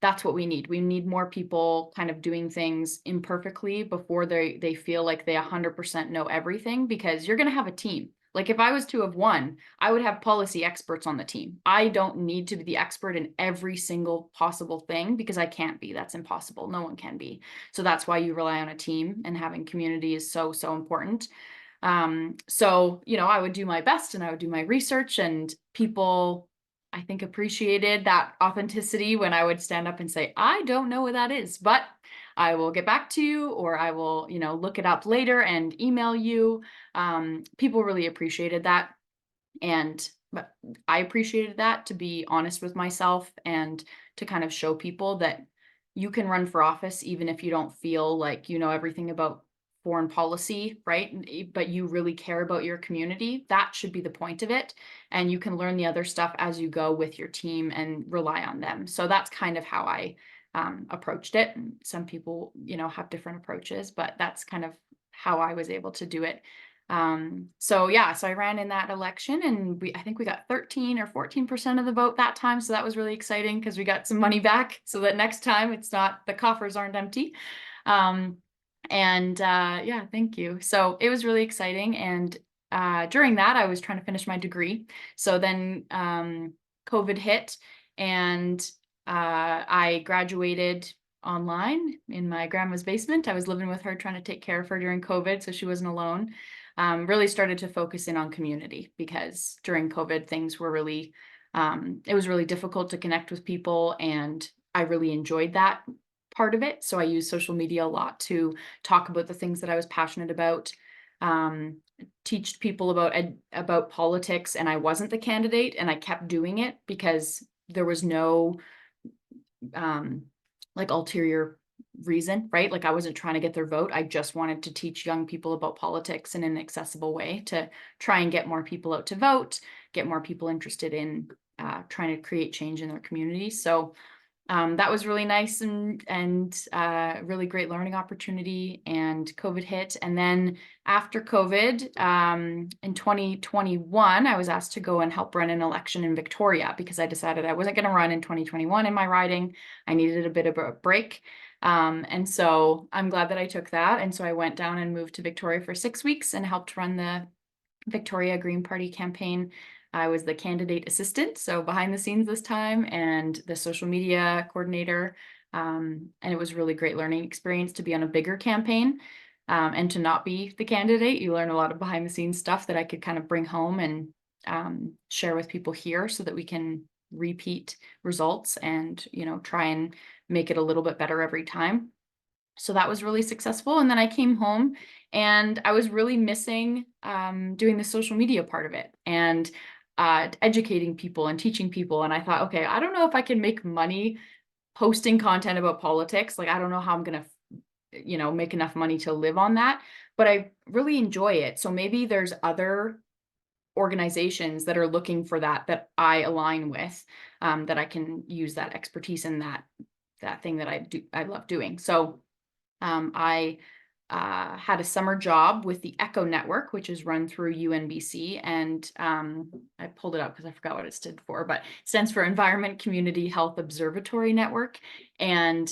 that's what we need. We need more people kind of doing things imperfectly before they feel like they 100% know everything, because you're going to have a team. Like if I was to have won, I would have policy experts on the team. I don't need to be the expert in every single possible thing, because I can't be. That's impossible. No one can be. So that's why you rely on a team, and having community is so, so important. So, you know, I would do my best, and I would do my research, and people, I think, appreciated that authenticity when I would stand up and say, I don't know what that is, but I will get back to you, or I will, you know, look it up later and email you. People really appreciated that. And I appreciated that, to be honest with myself, and to kind of show people that you can run for office even if you don't feel like you know everything about foreign policy, right? But you really care about your community. That should be the point of it. And you can learn the other stuff as you go with your team and rely on them. So that's kind of how I approached it. And some people, you know, have different approaches, but that's kind of how I was able to do it. So yeah, so I ran in that election, and I think we got 13 or 14% of the vote that time. So that was really exciting, because we got some money back, so that next time it's not, the coffers aren't empty. Yeah, thank you. So it was really exciting. And during that, I was trying to finish my degree. So then COVID hit, and I graduated online in my grandma's basement. I was living with her, trying to take care of her during COVID, so she wasn't alone. Really started to focus in on community, because during COVID, things were really, it was really difficult to connect with people, and I really enjoyed that. part of it. So I use social media a lot to talk about the things that I was passionate about, teach people about politics, and I wasn't the candidate, and I kept doing it because there was no like ulterior reason, right? Like I wasn't trying to get their vote. I just wanted to teach young people about politics in an accessible way to try and get more people out to vote, get more people interested in trying to create change in their communities. So that was really nice and really great learning opportunity. And COVID hit. And then after COVID, in 2021, I was asked to go and help run an election in Victoria because I decided I wasn't going to run in 2021 in my riding. I needed a bit of a break. And so I'm glad that I took that. And so I went down and moved to Victoria for 6 weeks and helped run the Victoria Green Party campaign. I was the candidate assistant, so behind the scenes this time, and the social media coordinator. And it was a really great learning experience to be on a bigger campaign and to not be the candidate. You learn a lot of behind the scenes stuff that I could kind of bring home and share with people here so that we can repeat results and, you know, try and make it a little bit better every time. So that was really successful. And then I came home and I was really missing doing the social media part of it and educating people and teaching people. And I thought, okay, I don't know if I can make money posting content about politics. Like, I don't know how I'm going to, you know, make enough money to live on that, but I really enjoy it. So maybe there's other organizations that are looking for that I align with, that I can use that expertise in that thing that I love doing. So I had a summer job with the ECHO Network, which is run through UNBC. And I pulled it up because I forgot what it stood for, but it stands for Environment Community Health Observatory Network. And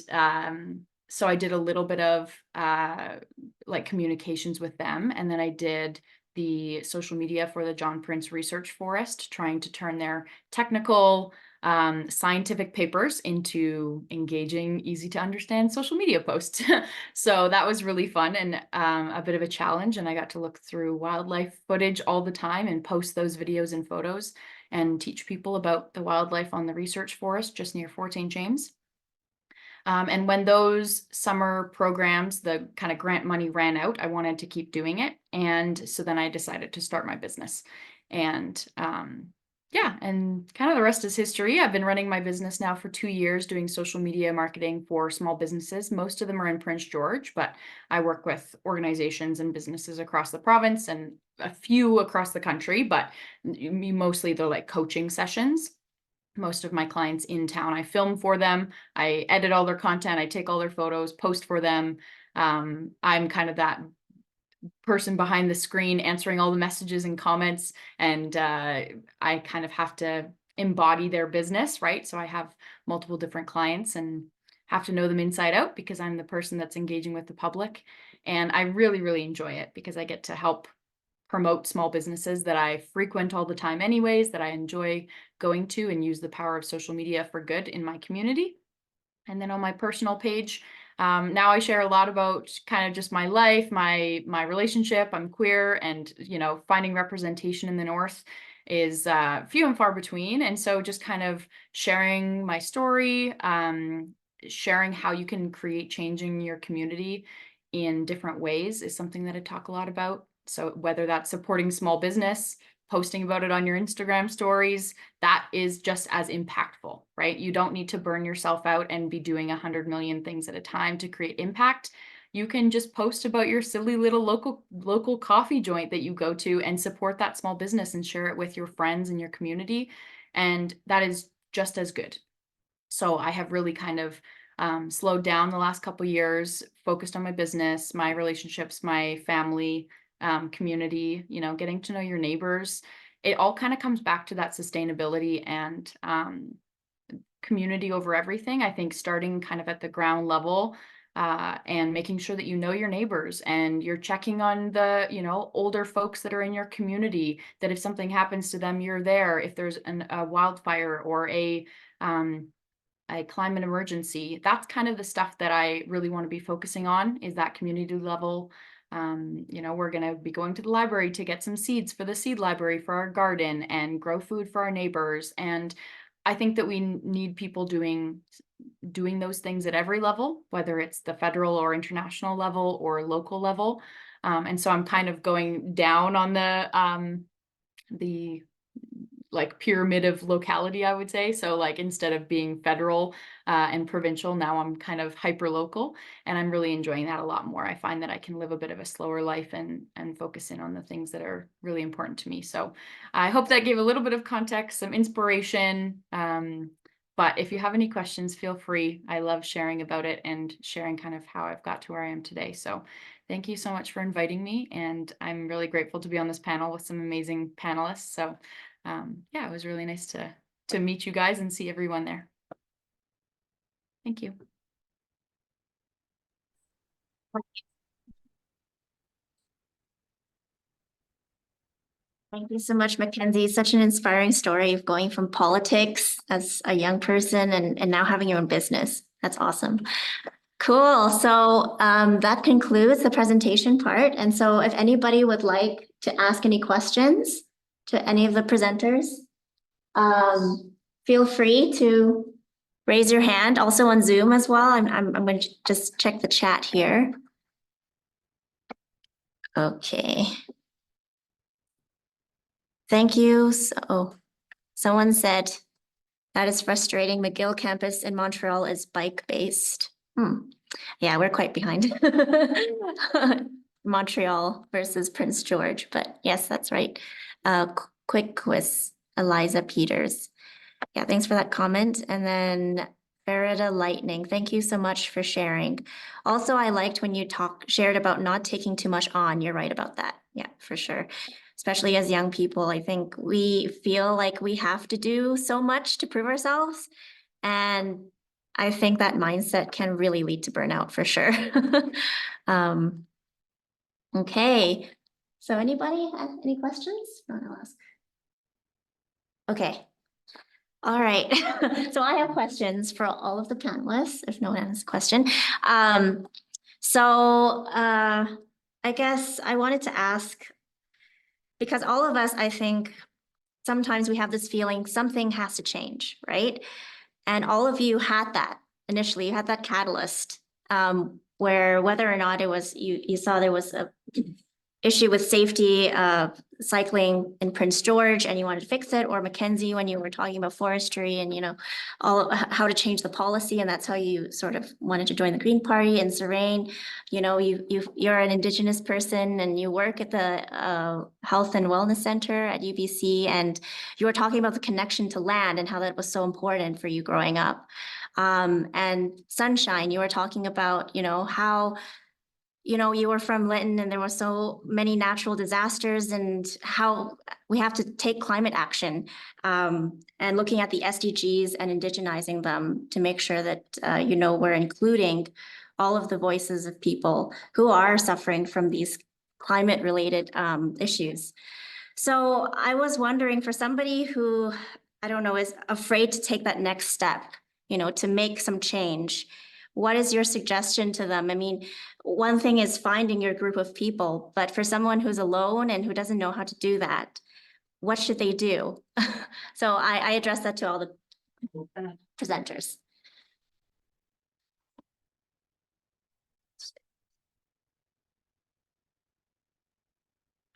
so I did a little bit of like communications with them. And then I did the social media for the John Prince Research Forest, trying to turn their technical scientific papers into engaging, easy to understand social media posts. So that was really fun and a bit of a challenge. And I got to look through wildlife footage all the time and post those videos and photos and teach people about the wildlife on the research forest just near Fort St. James. And when those summer programs, the kind of grant money ran out, I wanted to keep doing it. And so then I decided to start my business. And yeah, and kind of the rest is history. I've been running my business now for 2 years, doing social media marketing for small businesses. Most of them are in Prince George, but I work with organizations and businesses across the province and a few across the country, but mostly they're like coaching sessions. Most of my clients in town, I film for them, I edit all their content, I take all their photos, post for them. I'm kind of that person behind the screen answering all the messages and comments, and I kind of have to embody their business, right? So I have multiple different clients and have to know them inside out because I'm the person that's engaging with the public. And I really, really enjoy it because I get to help promote small businesses that I frequent all the time anyways, that I enjoy going to, and use the power of social media for good in my community. And then on my personal page, now I share a lot about kind of just my life, my relationship. I'm queer, and you know, finding representation in the North is few and far between. And so just kind of sharing my story, sharing how you can create change in your community in different ways is something that I talk a lot about. So whether that's supporting small business, posting about it on your Instagram stories, that is just as impactful, right? You don't need to burn yourself out and be doing 100 million things at a time to create impact. You can just post about your silly little local coffee joint that you go to and support that small business and share it with your friends and your community. And that is just as good. So I have really kind of slowed down the last couple of years, focused on my business, my relationships, my family, community, you know, getting to know your neighbors. It all kind of comes back to that sustainability and community over everything. I think starting kind of at the ground level and making sure that you know your neighbors and you're checking on the, you know, older folks that are in your community, that if something happens to them, you're there. If there's a wildfire or a climate emergency, that's kind of the stuff that I really want to be focusing on, is that community level. You know, we're going to be going to the library to get some seeds for the seed library for our garden and grow food for our neighbors. And I think that we need people doing those things at every level, whether it's the federal or international level or local level. And so I'm kind of going down on the like pyramid of locality, I would say. So like instead of being federal and provincial, now I'm kind of hyper local, and I'm really enjoying that a lot more. I find that I can live a bit of a slower life and focus in on the things that are really important to me. So I hope that gave a little bit of context, some inspiration. But if you have any questions, feel free. I love sharing about it and sharing kind of how I've got to where I am today. So thank you so much for inviting me. And I'm really grateful to be on this panel with some amazing panelists. So yeah, it was really nice to meet you guys and see everyone there. Thank you. Thank you so much, Mackenzie. Such an inspiring story of going from politics as a young person and now having your own business. That's awesome. Cool. So that concludes the presentation part. And so if anybody would like to ask any questions to any of the presenters, feel free to raise your hand. Also on Zoom as well. I'm going to just check the chat here. Okay. Thank you. So someone said that is frustrating. McGill campus in Montreal is bike-based. Yeah, we're quite behind. Montreal versus Prince George, but yes, that's right. Quick quiz, Eliza Peters. Yeah, thanks for that comment. And then Farida Lightning, thank you so much for sharing. Also, I liked when you shared about not taking too much on. You're right about that. Yeah, for sure. Especially as young people, I think we feel like we have to do so much to prove ourselves. And I think that mindset can really lead to burnout for sure. Okay, so anybody have any questions? No, I'll ask. Okay. All right, so I have questions for all of the panelists, if no one has a question. I guess I wanted to ask, because all of us, I think, sometimes we have this feeling something has to change, right? And all of you had that initially, you had that catalyst, where whether or not it was, you saw there was a issue with safety cycling in Prince George and you wanted to fix it, or Mackenzie when you were talking about forestry and, you know, all how to change the policy, and that's how you sort of wanted to join the Green Party. And Seraine, you know, you're an Indigenous person and you work at the Health and Wellness Center at UBC, and you were talking about the connection to land and how that was so important for you growing up. And Sunshine, you were talking about, you know, how you were from Lytton and there were so many natural disasters and how we have to take climate action, and looking at the SDGs and indigenizing them to make sure that, we're including all of the voices of people who are suffering from these climate related issues. So I was wondering, for somebody who, I don't know, is afraid to take that next step, to make some change, what is your suggestion to them? I mean, one thing is finding your group of people, but for someone who's alone and who doesn't know how to do that, what should they do? So I address that to all the presenters.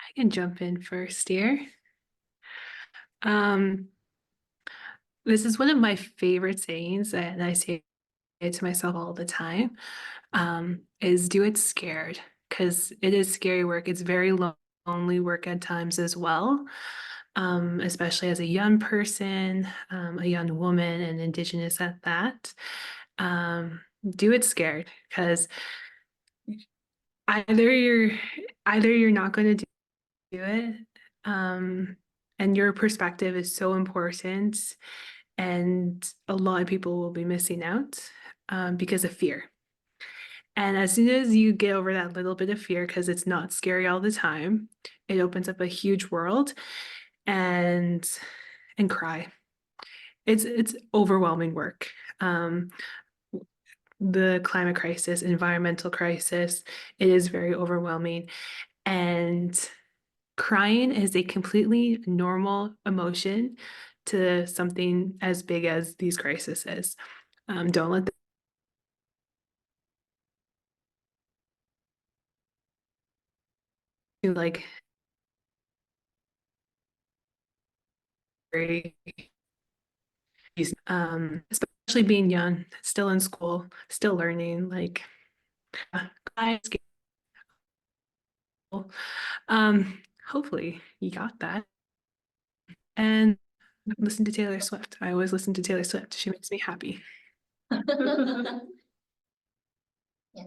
I can jump in first here. This is one of my favorite sayings, and I say it to myself all the time, is do it scared, because it is scary work. It's very lonely work at times as well, especially as a young person, a young woman, and Indigenous at that. Do it scared, because either you're not going to do it, and your perspective is so important, and a lot of people will be missing out because of fear. And as soon as you get over that little bit of fear, because it's not scary all the time, it opens up a huge world, and cry. It's overwhelming work. The climate crisis, environmental crisis, it is very overwhelming. And crying is a completely normal emotion to something as big as these crises. Don't let them like very especially being young, still in school, still learning, like guys, hopefully you got that. And listen to Taylor Swift. I always listen to Taylor Swift. She makes me happy. Yeah,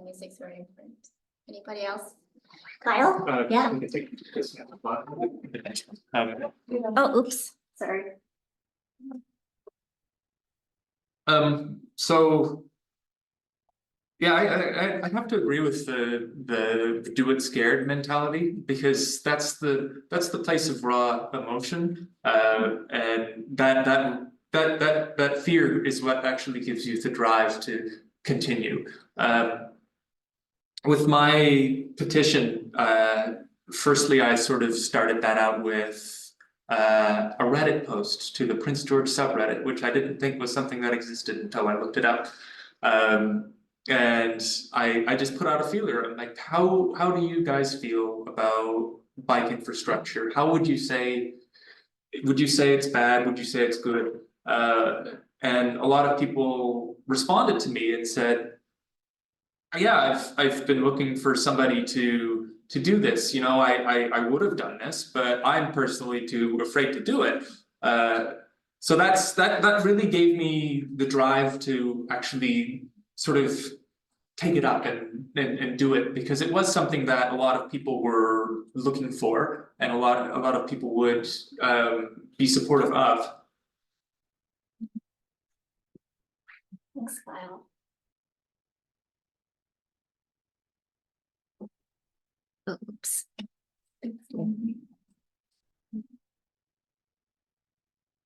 music's very important. Anybody else? Kyle? Yeah. Oh, oops, sorry. So. Yeah, I have to agree with the do it scared mentality, because that's the place of raw emotion. And that fear is what actually gives you the drive to continue. With my petition, firstly, I sort of started that out with a Reddit post to the Prince George subreddit, which I didn't think was something that existed until I looked it up. And I just put out a feeler. I'm like, how do you guys feel about bike infrastructure? How would you say it's bad? Would you say it's good? And a lot of people responded to me and said, yeah, I've been looking for somebody to do this. You know, I would have done this, but I'm personally too afraid to do it. So that really gave me the drive to actually sort of take it up and do it, because it was something that a lot of people were looking for, and a lot of people would be supportive of. Thanks, Kyle. Oops.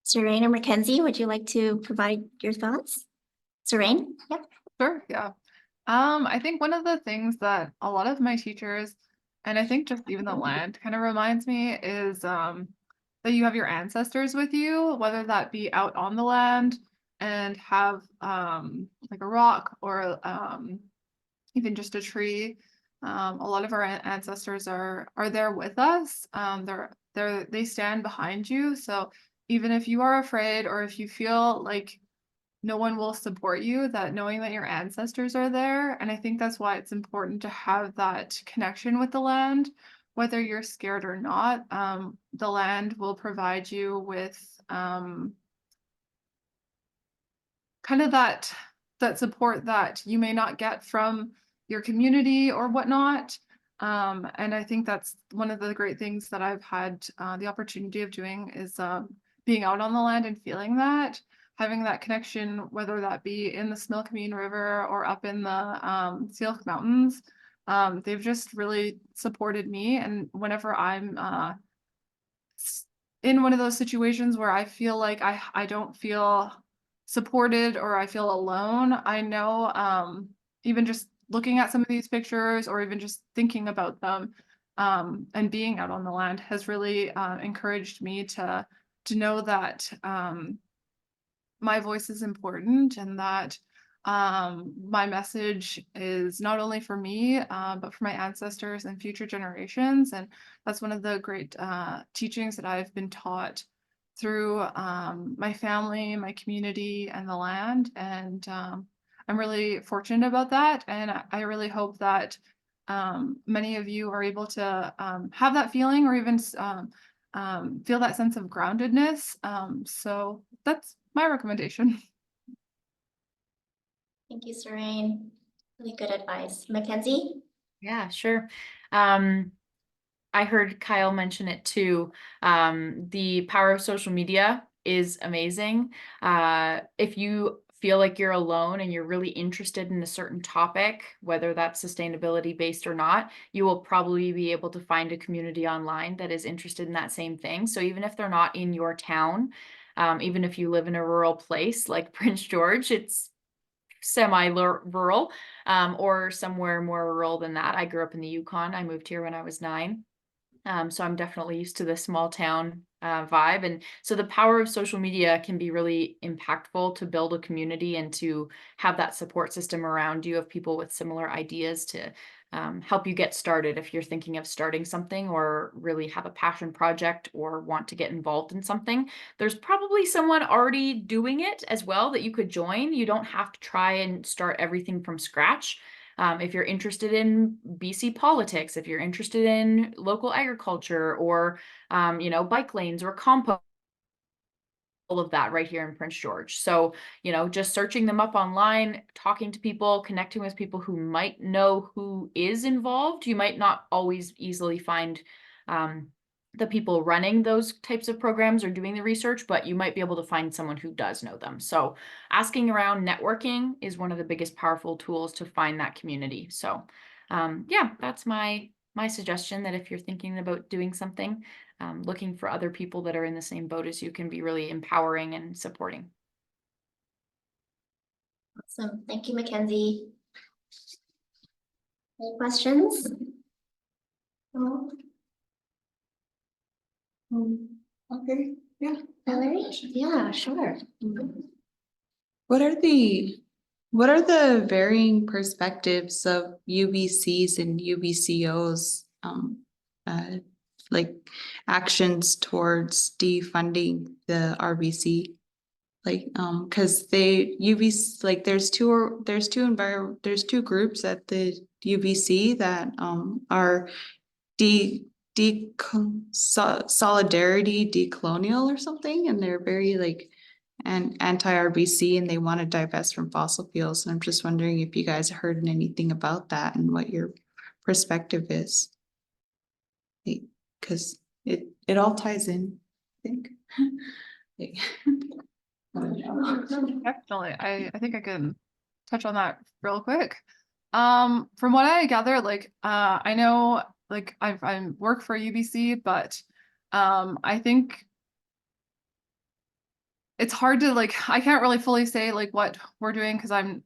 Serene or Mackenzie, would you like to provide your thoughts? Serene? Yep. Sure, yeah. I think one of the things that a lot of my teachers, and I think just even the land kind of reminds me, is that you have your ancestors with you, whether that be out on the land and have like a rock or even just a tree. A lot of our ancestors are there with us. They stand behind you. So even if you are afraid, or if you feel like no one will support you, that knowing that your ancestors are there. And I think that's why it's important to have that connection with the land, whether you're scared or not. The land will provide you with kind of that support that you may not get from your community or whatnot. And I think that's one of the great things that I've had the opportunity of doing, is being out on the land and feeling that, having that connection, whether that be in the Smilkameen River or up in the Seal Mountains. They've just really supported me. And whenever I'm in one of those situations where I feel like I don't feel supported or I feel alone, I know even just looking at some of these pictures, or even just thinking about them and being out on the land, has really encouraged me to know that my voice is important, and that my message is not only for me, but for my ancestors and future generations. And that's one of the great teachings that I've been taught through my family, my community, and the land. And I'm really fortunate about that. And I really hope that many of you are able to have that feeling, or even feel that sense of groundedness. So that's my recommendation. Thank you, Serene. Really good advice. Mackenzie? Yeah, sure. I heard Kyle mention it too. The power of social media is amazing. If you feel like you're alone and you're really interested in a certain topic, whether that's sustainability based or not, you will probably be able to find a community online that is interested in that same thing. So even if they're not in your town, even if you live in a rural place like Prince George, it's semi-rural, or somewhere more rural than that. I grew up in the Yukon. I moved here when I was 9. So I'm definitely used to the small town vibe. And so the power of social media can be really impactful to build a community and to have that support system around you of people with similar ideas to help you get started if you're thinking of starting something or really have a passion project or want to get involved in something. There's probably someone already doing it as well that you could join. You don't have to try and start everything from scratch. If you're interested in BC politics, if you're interested in local agriculture or, bike lanes or compost, all of that right here in Prince George. So, just searching them up online, talking to people, connecting with people who might know who is involved. You might not always easily find the people running those types of programs or doing the research, but you might be able to find someone who does know them. So asking around, networking is one of the biggest powerful tools to find that community. So yeah, that's my suggestion, that if you're thinking about doing something, looking for other people that are in the same boat as you can be really empowering and supporting. Awesome. Thank you, Mackenzie. Any questions? No? Okay, yeah. Valerie? Yeah, sure. What are the varying perspectives of UBCs and UBCOs, like actions towards defunding the RBC? Like, cause UBC, like there's two groups at the UBC that, are solidarity decolonial or something, and they're very like anti-RBC, and they want to divest from fossil fuels. And I'm just wondering if you guys heard anything about that and what your perspective is. Because it all ties in, I think. Definitely. I think I can touch on that real quick. From what I gather, I know I work for UBC, but I think it's hard to I can't really fully say what we're doing because I'm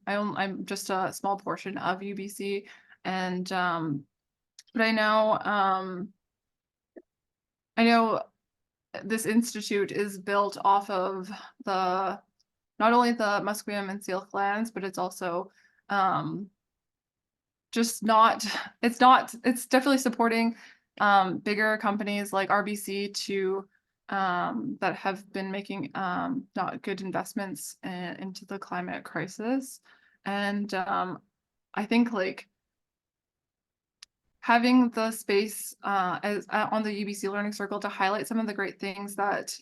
just a small portion of UBC, and but I know this institute is built off of not only the Musqueam and Seal clans, but it's also it's definitely supporting bigger companies like RBC that have been making not good investments into the climate crisis. And I think having the space as on the UBC Learning Circle to highlight some of the great things that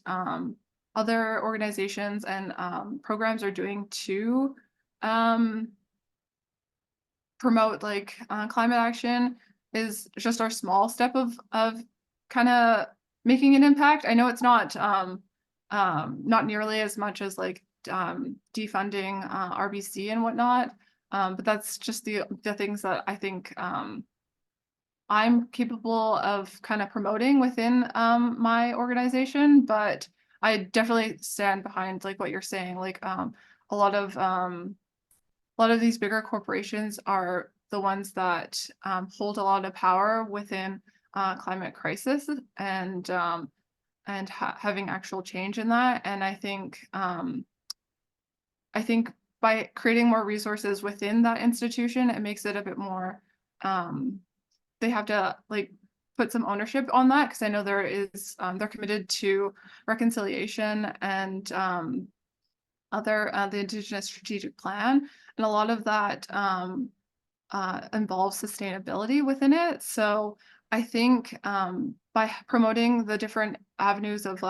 other organizations and programs are doing to promote climate action is just our small step of kind of making an impact. I know it's not nearly as much as defunding RBC and whatnot, but that's just the things that I think I'm capable of kind of promoting within my organization. But I definitely stand behind what you're saying. A lot of these bigger corporations are the ones that hold a lot of power within climate crisis and having actual change in that. And I think by creating more resources within that institution, it makes it a bit more. They have to put some ownership on that, because I know they're committed to reconciliation and the Indigenous Strategic Plan, and a lot of that involves sustainability within it. So I think by promoting the different avenues of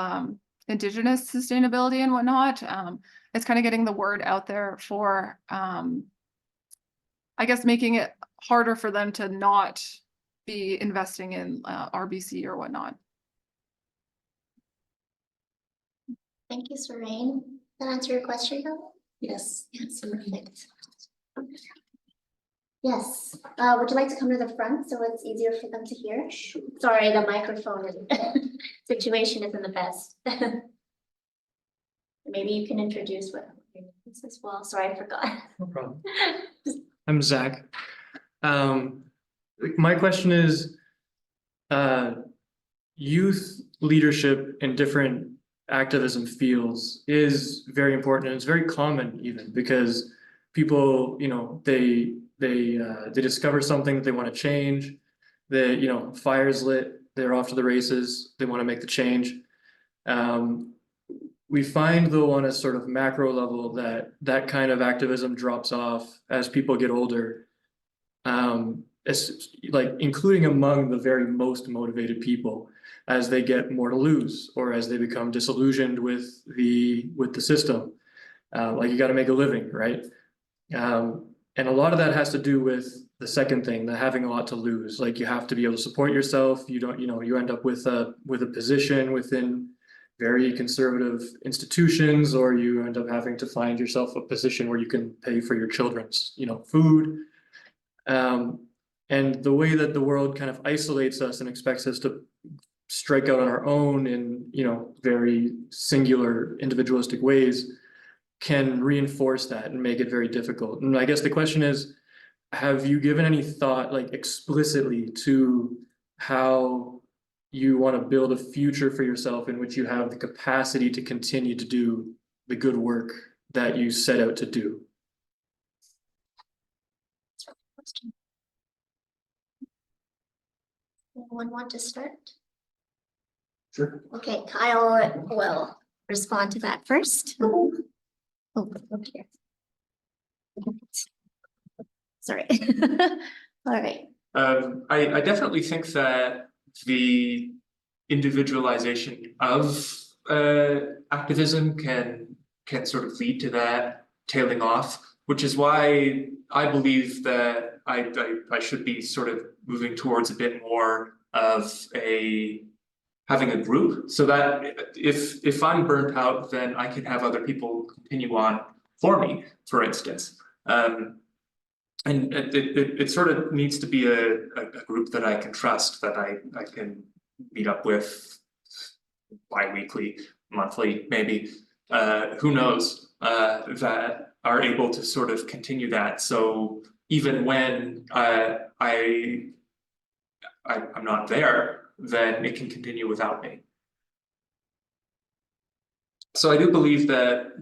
Indigenous sustainability and whatnot, it's kind of getting the word out there for, I guess, making it harder for them to not be investing in RBC or whatnot. Thank you, Surain. That answer your question, though? Yes. Yes, perfect. Yes, would you like to come to the front so it's easier for them to hear? Sure. Sorry, the microphone situation isn't the best. Maybe you can introduce what this as well. Sorry, I forgot. No problem. I'm Zach. My question is, youth leadership in different activism fields is very important, and it's very common even because people, they discover something that they want to change. Fire's lit, they're off to the races, they want to make the change. We find though on a sort of macro level that kind of activism drops off as people get older. It's like including among the very most motivated people as they get more to lose or as they become disillusioned with the system. Like you got to make a living, right? And a lot of that has to do with the second thing, the having a lot to lose. Like you have to be able to support yourself. You don't, you end up with a position within very conservative institutions, or you end up having to find yourself a position where you can pay for your children's, food. And the way that the world kind of isolates us and expects us to strike out on our own in, very singular individualistic ways can reinforce that and make it very difficult. And I guess the question is, have you given any thought, like explicitly, to how you want to build a future for yourself in which you have the capacity to continue to do the good work that you set out to do? Anyone want to start? Sure. Okay, Kyle will respond to that first. Oh, okay. Sorry. All right. I definitely think that the individualization of activism can sort of lead to that tailing off, which is why I believe that I should be sort of moving towards a bit more of having a group, so that if I'm burnt out, then I can have other people continue on for me, for instance. And it sort of needs to be a group that I can trust, that I can meet up with bi-weekly, monthly, maybe, who knows, that are able to sort of continue that. So even when I'm not there, then it can continue without me. So I do believe that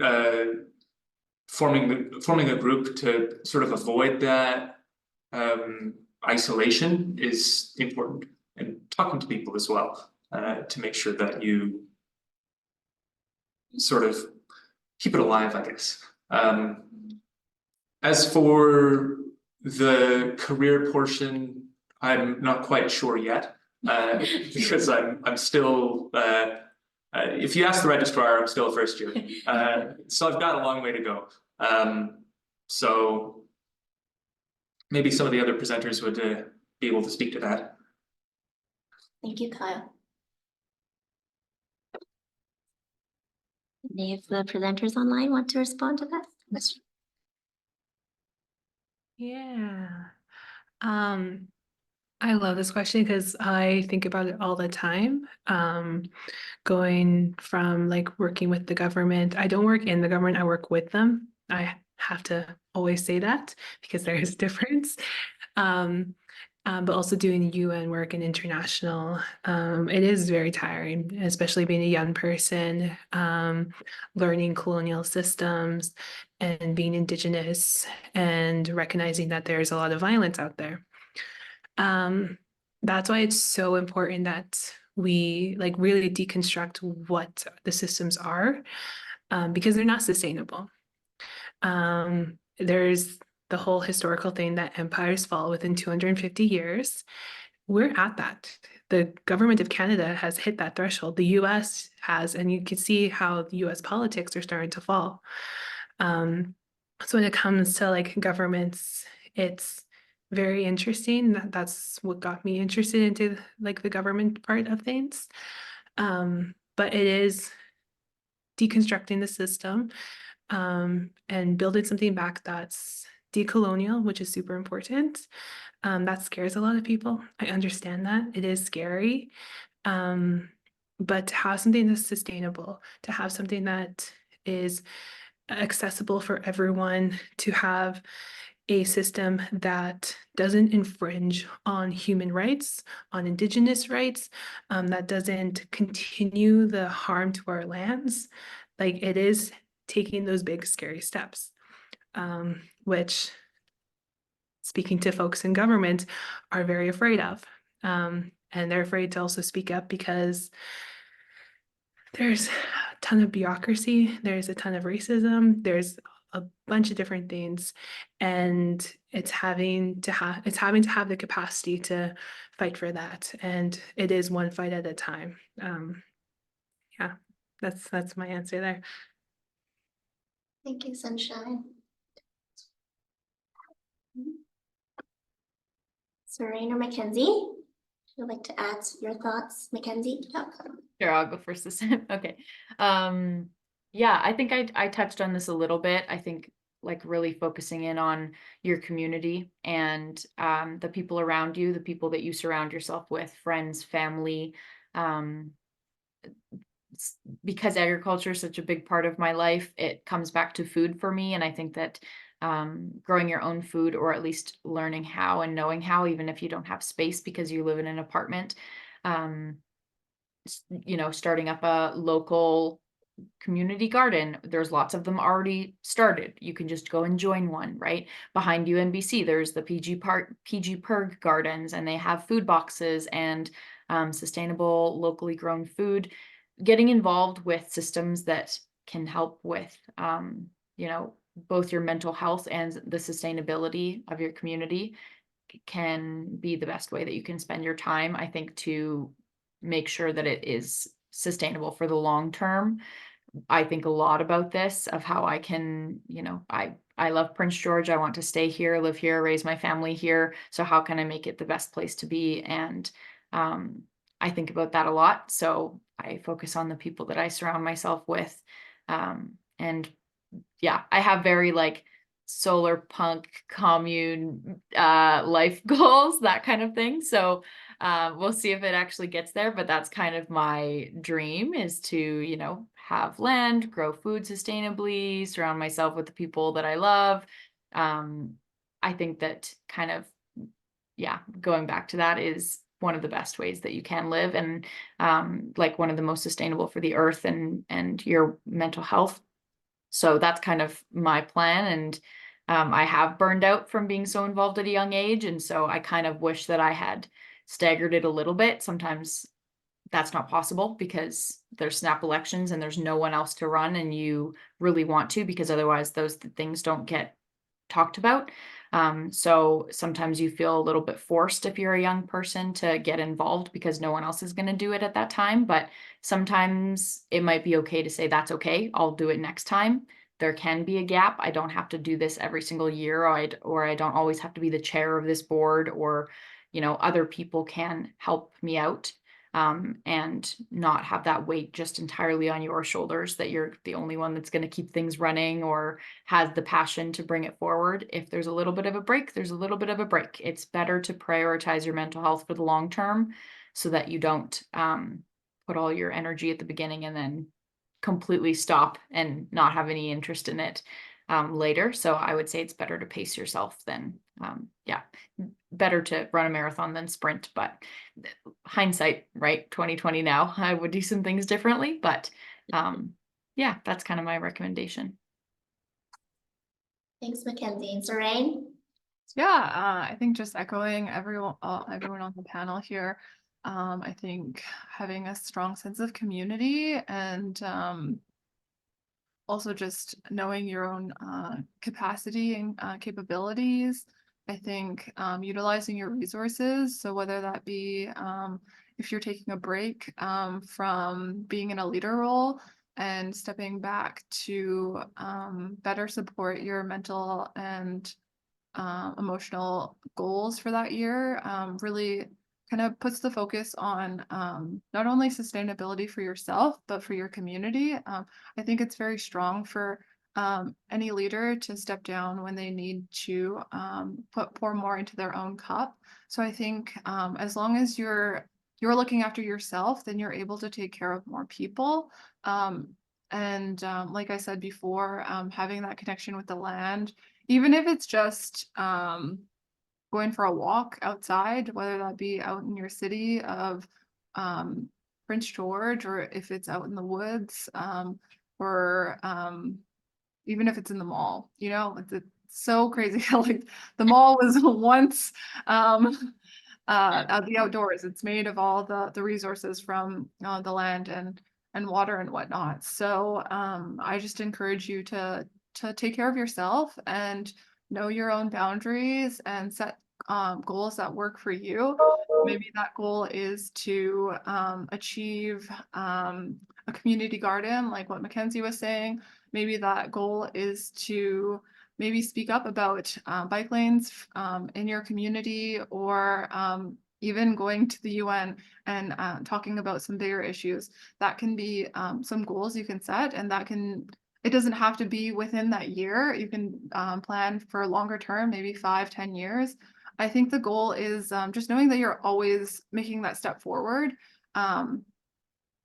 forming a group to sort of avoid that isolation is important, and talking to people as well, to make sure that you sort of keep it alive, I guess. As for the career portion, I'm not quite sure yet, because I'm still, if you ask the registrar, I'm still a first year. So I've got a long way to go. So maybe some of the other presenters would be able to speak to that. Thank you, Kyle. Any of the presenters online want to respond to that question? Yeah. I love this question because I think about it all the time. Going from like working with the government. I don't work in the government, I work with them. I have to always say that because there is a difference. But also doing UN work and international, it is very tiring, especially being a young person, learning colonial systems and being Indigenous and recognizing that there's a lot of violence out there. That's why it's so important that we like really deconstruct what the systems are, because they're not sustainable. There's the whole historical thing that empires fall within 250 years. We're at that. The government of Canada has hit that threshold. The US has, and you can see how the US politics are starting to fall. So when it comes to like governments, it's very interesting. That's what got me interested into like the government part of things. But it is deconstructing the system, and building something back that's decolonial, which is super important. That scares a lot of people. I understand that. It is scary. But to have something that's sustainable, to have something that is accessible for everyone, to have a system that doesn't infringe on human rights, on Indigenous rights, that doesn't continue the harm to our lands. Like it is taking those big, scary steps, which, speaking to folks in government, are very afraid of. And they're afraid to also speak up because there's a ton of bureaucracy, there's a ton of racism, there's a bunch of different things, and it's having to have the capacity to fight for that, and it is one fight at a time. Yeah, that's my answer there. Thank you, Sunshine. Serene or Mackenzie, would you like to add your thoughts? Mackenzie? Yep. Sure, I'll go first this time. Okay. Yeah, I think I touched on this a little bit. I think like really focusing in on your community and the people around you, the people that you surround yourself with, friends, family. Because agriculture is such a big part of my life, it comes back to food for me. And I think that growing your own food, or at least learning how and knowing how, even if you don't have space because you live in an apartment, starting up a local community garden. There's lots of them already started. You can just go and join one, right? Behind UNBC, there's the PG Perg gardens, and they have food boxes and sustainable, locally grown food. Getting involved with systems that can help with, both your mental health and the sustainability of your community can be the best way that you can spend your time, I think, to make sure that it is sustainable for the long term. I think a lot about this, of how I can, I love Prince George. I want to stay here, live here, raise my family here. So how can I make it the best place to be? And I think about that a lot. So I focus on the people that I surround myself with. And yeah, I have very like solar punk commune life goals, that kind of thing. So we'll see if it actually gets there, but that's kind of my dream, is to, have land, grow food sustainably, surround myself with the people that I love. I think that kind of, going back to that is one of the best ways that you can live, and like one of the most sustainable for the earth and your mental health. So that's kind of my plan. And I have burned out from being so involved at a young age. And so I kind of wish that I had staggered it a little bit. Sometimes that's not possible because there's snap elections and there's no one else to run, and you really want to, because otherwise those things don't get talked about. So sometimes you feel a little bit forced, if you're a young person, to get involved because no one else is going to do it at that time. But sometimes it might be okay to say, that's okay, I'll do it next time. There can be a gap. I don't have to do this every single year, or I don't always have to be the chair of this board, or, other people can help me out. And not have that weight just entirely on your shoulders, that you're the only one that's going to keep things running or has the passion to bring it forward. If there's a little bit of a break, there's a little bit of a break. It's better to prioritize your mental health for the long term, so that you don't put all your energy at the beginning and then completely stop and not have any interest in it later. So I would say it's better to pace yourself than, better to run a marathon than sprint. But hindsight, right? 2020 now, I would do some things differently. But that's kind of my recommendation. Thanks, Mackenzie. And Serene? Yeah, I think just echoing everyone on the panel here. I think having a strong sense of community, and also just knowing your own capacity and capabilities. I think utilizing your resources. So whether that be if you're taking a break from being in a leader role and stepping back to better support your mental and emotional goals for that year, really kind of puts the focus on not only sustainability for yourself, but for your community. I think it's very strong for any leader to step down when they need to pour more into their own cup. So I think as long as you're looking after yourself, then you're able to take care of more people. And like I said before, having that connection with the land, even if it's just going for a walk outside, whether that be out in your city of Prince George, or if it's out in the woods, or even if it's in the mall, you know, it's so crazy how like the mall was once the outdoors. It's made of all the resources from the land and water and whatnot. So I just encourage you to take care of yourself and know your own boundaries and set goals that work for you. Maybe that goal is to achieve a community garden, like what Mackenzie was saying. Maybe that goal is to maybe speak up about bike lanes in your community, or even going to the UN and talking about some bigger issues. That can be some goals you can set, and it doesn't have to be within that year. You can plan for a longer term, maybe 5-10 years. I think the goal is just knowing that you're always making that step forward.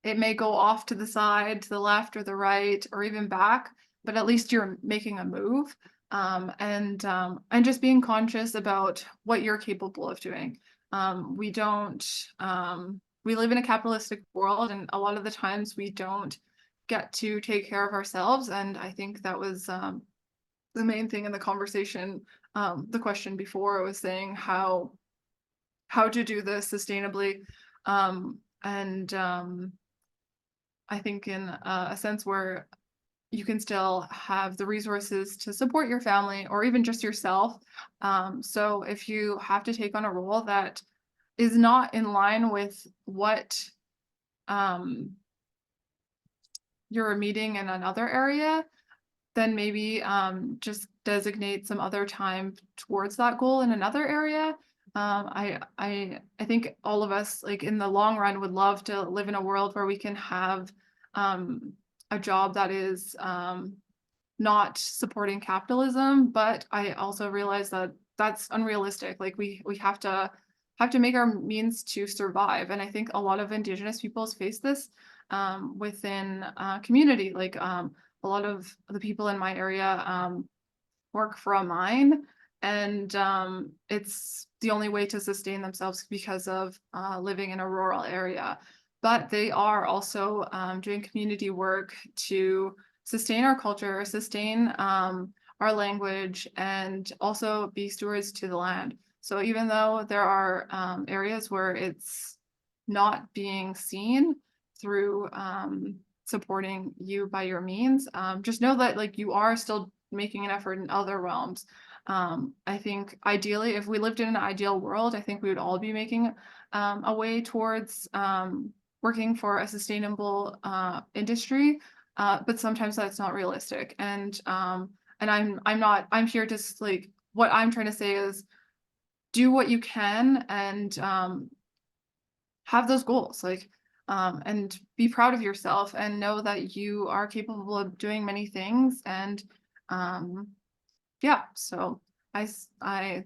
It may go off to the side, to the left or the right, or even back, but at least you're making a move. And just being conscious about what you're capable of doing. We live in a capitalistic world, and a lot of the times we don't get to take care of ourselves. And I think that was the main thing in the conversation. The question before was saying how to do this sustainably. I think in a sense where you can still have the resources to support your family or even just yourself. So if you have to take on a role that is not in line with what you're meeting in another area, then maybe just designate some other time towards that goal in another area. I think all of us, like in the long run, would love to live in a world where we can have a job that is not supporting capitalism, but I also realize that that's unrealistic. Like we have to make our means to survive, and I think a lot of Indigenous peoples face this within community. Like a lot of the people in my area work for a mine, and it's the only way to sustain themselves because of living in a rural area. But they are also doing community work to sustain our culture, sustain our language, and also be stewards to the land. So even though there are areas where it's not being seen through supporting you by your means, just know that like you are still making an effort in other realms. I think ideally, if we lived in an ideal world, I think we would all be making a way towards working for a sustainable industry, but sometimes that's not realistic. And I'm here to like, what I'm trying to say is do what you can and have those goals, like and be proud of yourself and know that you are capable of doing many things. And yeah, so I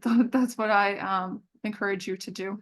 thought that's what I encourage you to do.